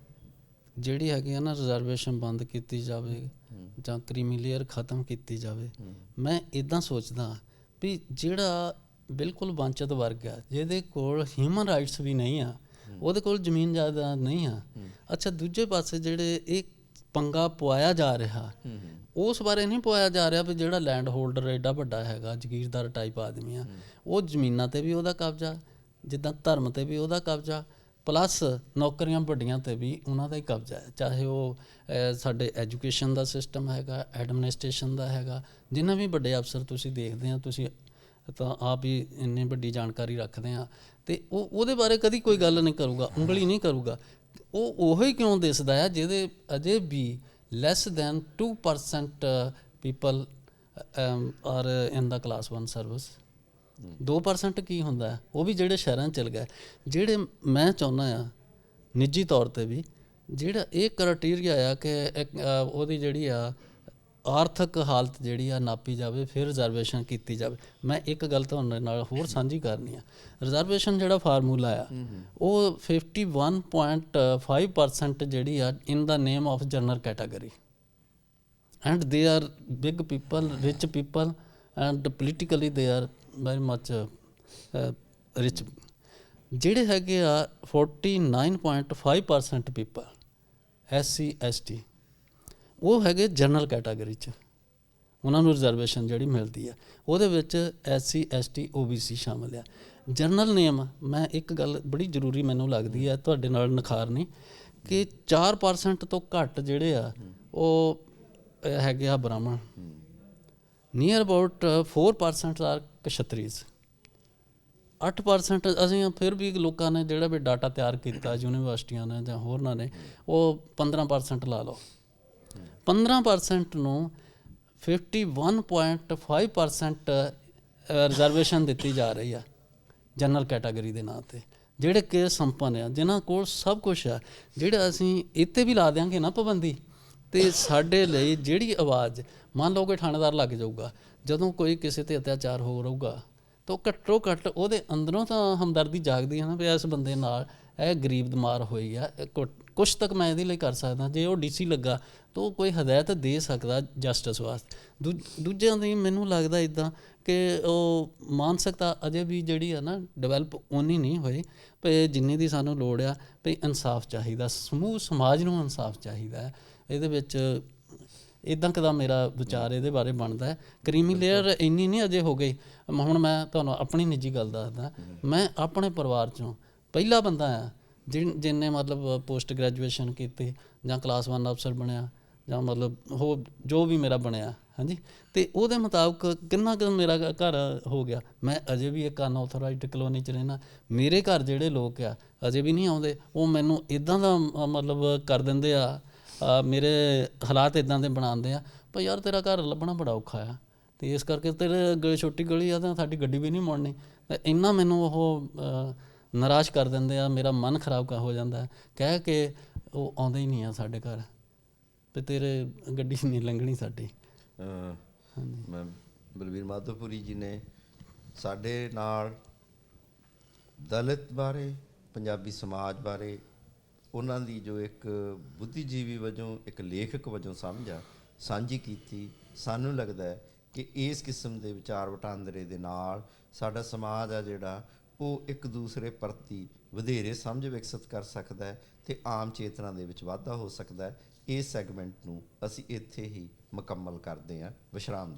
ਜਿਹੜੀ ਹੈਗੀ ਆ ਨਾ ਰਿਜ਼ਰਵੇਸ਼ਨ ਬੰਦ ਕੀਤੀ ਜਾਵੇ ਜਾਂ ਕਰੀਮੀ ਲੇਅਰ ਖ਼ਤਮ ਕੀਤੀ ਜਾਵੇ। ਮੈਂ ਇੱਦਾਂ ਸੋਚਦਾ ਵੀ ਜਿਹੜਾ ਬਿਲਕੁਲ ਵੰਚਿਤ ਵਰਗ ਆ, ਜਿਹਦੇ ਕੋਲ ਹਿਊਮਨ ਰਾਈਟਸ ਵੀ ਨਹੀਂ ਆ, ਉਹਦੇ ਕੋਲ ਜ਼ਮੀਨ ਜਾਇਦਾਦ ਨਹੀਂ ਆ, ਅੱਛਾ, ਦੂਜੇ ਪਾਸੇ ਜਿਹੜੇ ਇਹ ਪੰਗਾ ਪਵਾਇਆ ਜਾ ਰਿਹਾ, ਉਸ ਬਾਰੇ ਨਹੀਂ ਪਵਾਇਆ ਜਾ ਰਿਹਾ ਵੀ ਜਿਹੜਾ ਲੈਂਡ ਹੋਲਡਰ ਐਡਾ ਵੱਡਾ ਹੈਗਾ, ਜ਼ਗੀਰਦਾਰ ਟਾਈਪ ਆਦਮੀ ਆ, ਉਹ ਜ਼ਮੀਨਾਂ 'ਤੇ ਵੀ ਉਹਦਾ ਕਬਜ਼ਾ, ਜਿੱਦਾਂ ਧਰਮ 'ਤੇ ਵੀ ਉਹਦਾ ਕਬਜ਼ਾ, ਪਲੱਸ ਨੌਕਰੀਆਂ ਵੱਡੀਆਂ 'ਤੇ ਵੀ ਉਹਨਾਂ ਦਾ ਹੀ ਕਬਜ਼ਾ ਹੈ। ਚਾਹੇ ਉਹ ਸਾਡੇ ਐਜੂਕੇਸ਼ਨ ਦਾ ਸਿਸਟਮ ਹੈਗਾ, ਐਡਮਿਨਿਸਟ੍ਰੇਸ਼ਨ ਦਾ ਹੈਗਾ, ਜਿੰਨੇ ਵੀ ਵੱਡੇ ਅਫਸਰ ਤੁਸੀਂ ਦੇਖਦੇ ਆ, ਤੁਸੀਂ ਤਾਂ ਆਪ ਹੀ ਇੰਨੀ ਵੱਡੀ ਜਾਣਕਾਰੀ ਰੱਖਦੇ ਆ ਤੇ ਉਹ ਉਹਦੇ ਬਾਰੇ ਕਦੀ ਕੋਈ ਗੱਲ ਨਹੀਂ ਕਰੂਗਾ, ਉਂਗਲੀ ਨਹੀਂ ਕਰੂਗਾ। ਉਹ ਉਹੀ ਕਿਉਂ ਦਿਸਦਾ ਹੈ ਜਿਹਦੇ ਅਜੇ ਵੀ less than 2% people are in the class 1 service. 2% ਕੀ ਹੁੰਦਾ ਹੈ? ਉਹ ਵੀ ਜਿਹੜੇ ਸ਼ਹਿਰਾਂ 'ਚ ਚਲ ਗਏ। ਜਿਹੜੇ ਮੈਂ ਚਾਹੁੰਦਾ ਆ ਨਿੱਜੀ ਤੌਰ 'ਤੇ ਵੀ, ਜਿਹੜਾ ਇਹ ਕ੍ਰਾਈਟੇਰੀਆ ਆ ਕਿ ਉਹਦੀ ਜਿਹੜੀ ਆ ਆਰਥਿਕ ਹਾਲਤ ਜਿਹੜੀ ਆ ਨਾਪੀ ਜਾਵੇ, ਫਿਰ ਰਿਜ਼ਰਵੇਸ਼ਨ ਕੀਤੀ ਜਾਵੇ। ਮੈਂ ਇੱਕ ਗੱਲ ਤੁਹਾਡੇ ਨਾਲ ਹੋਰ ਸਾਂਝੀ ਕਰਨੀ ਆ। ਰਿਜ਼ਰਵੇਸ਼ਨ ਜਿਹੜਾ ਫਾਰਮੂਲਾ ਆ ਉਹ 51.5% ਜਿਹੜੀ ਆ in the name of general category, and they are big people, rich people, and politically they are very much rich. ਜਿਹੜੇ ਹੈਗੇ ਆ 49.5% ਪੀਪਲ SC ST, ਉਹ ਹੈਗੇ ਜਨਰਲ ਕੈਟਾਗਰੀ 'ਚ, ਉਹਨਾਂ ਨੂੰ ਰਿਜ਼ਰਵੇਸ਼ਨ ਜਿਹੜੀ ਮਿਲਦੀ ਹੈ ਉਹਦੇ ਵਿੱਚ SC ST OBC ਸ਼ਾਮਿਲ ਆ। ਜਨਰਲ ਨੇਮ, ਮੈਂ ਇੱਕ ਗੱਲ ਬੜੀ ਜ਼ਰੂਰੀ ਮੈਨੂੰ ਲੱਗਦੀ ਹੈ ਤੁਹਾਡੇ ਨਾਲ ਨਿਖਾਰਨੀ, ਕਿ 4% ਤੋਂ ਘੱਟ ਜਿਹੜੇ ਆ ਉਹ ਹੈਗੇ ਆ ਬ੍ਰਾਹਮਣ, ਨੀਅਰ ਅਬਾਊਟ 4% ਆਰ ਕਸ਼ਤਰੀਜ਼, 8% ਅਸੀਂ ਫਿਰ ਵੀ ਲੋਕਾਂ ਨੇ ਜਿਹੜਾ ਵੀ ਡਾਟਾ ਤਿਆਰ ਕੀਤਾ ਯੂਨੀਵਰਸਿਟੀਆਂ ਨੇ ਜਾਂ ਹੋਰਨਾਂ ਨੇ, ਉਹ 15% ਲਾ ਲਓ। 15% ਨੂੰ 51.5% ਰਿਜ਼ਰਵੇਸ਼ਨ ਦਿੱਤੀ ਜਾ ਰਹੀ ਆ ਜਨਰਲ ਕੈਟਾਗਰੀ ਦੇ ਨਾਂ 'ਤੇ, ਜਿਹੜੇ ਕਿ ਸੰਪੰਨ ਆ, ਜਿਨ੍ਹਾਂ ਕੋਲ ਸਭ ਕੁਛ ਆ। ਜਿਹੜਾ ਅਸੀਂ ਇੱਥੇ ਵੀ ਲਾ ਦਿਆਂਗੇ ਨਾ ਪਾਬੰਦੀ, ਤੇ ਸਾਡੇ ਲਈ ਜਿਹੜੀ ਆਵਾਜ਼, ਮੰਨ ਲਓ ਕਿ ਥਾਣੇਦਾਰ ਲੱਗ ਜਾਊਗਾ, ਜਦੋਂ ਕੋਈ ਕਿਸੇ 'ਤੇ ਅਤਿਆਚਾਰ ਹੋ ਰਹੂਗਾ ਤਾਂ ਘੱਟੋ ਘੱਟ ਉਹਦੇ ਅੰਦਰੋਂ ਤਾਂ ਹਮਦਰਦੀ ਜਾਗਦੀ ਹੈ ਨਾ, ਵੀ ਇਸ ਬੰਦੇ ਨਾਲ ਇਹ ਗਰੀਬ ਬਿਮਾਰ ਹੋਈ ਆ, ਕੁਛ ਤੱਕ ਮੈਂ ਇਹਦੇ ਲਈ ਕਰ ਸਕਦਾ। ਜੇ ਉਹ DC ਲੱਗਾ ਤਾਂ ਉਹ ਕੋਈ ਹਦਾਇਤ ਦੇ ਸਕਦਾ ਜਸਟਿਸ ਵਾਸਤੇ। ਦੂਜਿਆਂ ਦੀ ਮੈਨੂੰ ਲੱਗਦਾ ਇੱਦਾਂ ਕਿ ਉਹ ਮਾਨਸਿਕਤਾ ਅਜੇ ਵੀ ਜਿਹੜੀ ਆ ਨਾ ਡਿਵੈਲਪ ਓਨੀ ਨਹੀਂ ਹੋਈ ਵੀ ਜਿੰਨੀ ਦੀ ਸਾਨੂੰ ਲੋੜ ਆ, ਵੀ ਇਨਸਾਫ ਚਾਹੀਦਾ, ਸਮੂਹ ਸਮਾਜ ਨੂੰ ਇਨਸਾਫ ਚਾਹੀਦਾ ਹੈ। ਇਹਦੇ ਵਿੱਚ ਇੱਦਾਂ ਕਦਾ ਮੇਰਾ ਵਿਚਾਰ ਇਹਦੇ ਬਾਰੇ ਬਣਦਾ ਹੈ। ਕਰੀਮੀ ਲੇਅਰ ਇੰਨੀ ਨਹੀਂ ਅਜੇ ਹੋ ਗਈ। ਹੁਣ ਮੈਂ ਤੁਹਾਨੂੰ ਆਪਣੀ ਨਿੱਜੀ ਗੱਲ ਦੱਸਦਾ, ਮੈਂ ਆਪਣੇ ਪਰਿਵਾਰ 'ਚੋਂ ਪਹਿਲਾ ਬੰਦਾ ਆ ਜਿਹਨੇ ਮਤਲਬ ਪੋਸਟ ਗ੍ਰੈਜੂਏਸ਼ਨ ਕੀਤੀ ਜਾਂ ਕਲਾਸ 1 ਅਫਸਰ ਬਣਿਆ, ਜਾਂ ਮਤਲਬ ਉਹ ਜੋ ਵੀ ਮੇਰਾ ਬਣਿਆ, ਹਾਂਜੀ। ਅਤੇ ਉਹਦੇ ਮੁਤਾਬਕ ਕਿੰਨਾ ਕੁ ਮੇਰਾ ਘਰ ਹੋ ਗਿਆ। ਮੈਂ ਅਜੇ ਵੀ ਇੱਕ ਅਨਆਥੋਰਾਈਜ਼ਡ ਕਲੋਨੀ 'ਚ ਰਹਿਣਾ। ਮੇਰੇ ਘਰ ਜਿਹੜੇ ਲੋਕ ਆ ਅਜੇ ਵੀ ਨਹੀਂ ਆਉਂਦੇ, ਉਹ ਮੈਨੂੰ ਇੱਦਾਂ ਦਾ ਮਤਲਬ ਕਰ ਦਿੰਦੇ ਆ, ਮੇਰੇ ਹਾਲਾਤ ਇੱਦਾਂ ਦੇ ਬਣਾਉਂਦੇ ਆ, ਪਰ ਯਾਰ ਤੇਰਾ ਘਰ ਲੱਭਣਾ ਬੜਾ ਔਖਾ ਆ, ਅਤੇ ਇਸ ਕਰਕੇ ਤੇਰੇ ਛੋਟੀ ਗਲੀ ਆ ਤਾਂ ਸਾਡੀ ਗੱਡੀ ਵੀ ਨਹੀਂ ਮੁੜਨੀ। ਇੰਨਾ ਮੈਨੂੰ ਉਹ ਨਿਰਾਸ਼ ਕਰ ਦਿੰਦੇ ਆ, ਮੇਰਾ ਮਨ ਖਰਾਬ ਹੋ ਜਾਂਦਾ, ਕਹਿ ਕੇ ਉਹ ਆਉਂਦੇ ਹੀ ਨਹੀਂ ਆ ਸਾਡੇ ਘਰ, ਅਤੇ ਤੇਰੇ ਗੱਡੀ ਨਹੀਂ ਲੰਘਣੀ ਸਾਡੀ। ਮੈਂ ਬਲਵੀਰ ਮਾਧੋਪੁਰੀ ਜੀ ਨੇ ਸਾਡੇ ਨਾਲ ਦਲਿਤ ਬਾਰੇ, ਪੰਜਾਬੀ ਸਮਾਜ ਬਾਰੇ ਉਹਨਾਂ ਦੀ ਜੋ ਇੱਕ ਬੁੱਧੀਜੀਵੀ ਵਜੋਂ, ਇੱਕ ਲੇਖਕ ਵਜੋਂ ਸਮਝ ਆ ਸਾਂਝੀ ਕੀਤੀ। ਸਾਨੂੰ ਲੱਗਦਾ ਹੈ ਕਿ ਇਸ ਕਿਸਮ ਦੇ ਵਿਚਾਰ ਵਟਾਂਦਰੇ ਦੇ ਨਾਲ ਸਾਡਾ ਸਮਾਜ ਆ ਜਿਹੜਾ ਉਹ ਇੱਕ ਦੂਸਰੇ ਪ੍ਰਤੀ ਵਧੇਰੇ ਸਮਝ ਵਿਕਸਿਤ ਕਰ ਸਕਦਾ ਹੈ ਅਤੇ ਆਮ ਚੇਤਨਾ ਦੇ ਵਿੱਚ ਵਾਧਾ ਹੋ ਸਕਦਾ ਹੈ। ਇਸ ਸੈਗਮੈਂਟ ਨੂੰ ਅਸੀਂ ਇੱਥੇ ਹੀ ਮੁਕੰਮਲ ਕਰਦੇ ਹਾਂ। ਵਿਸ਼ਰਾਮ।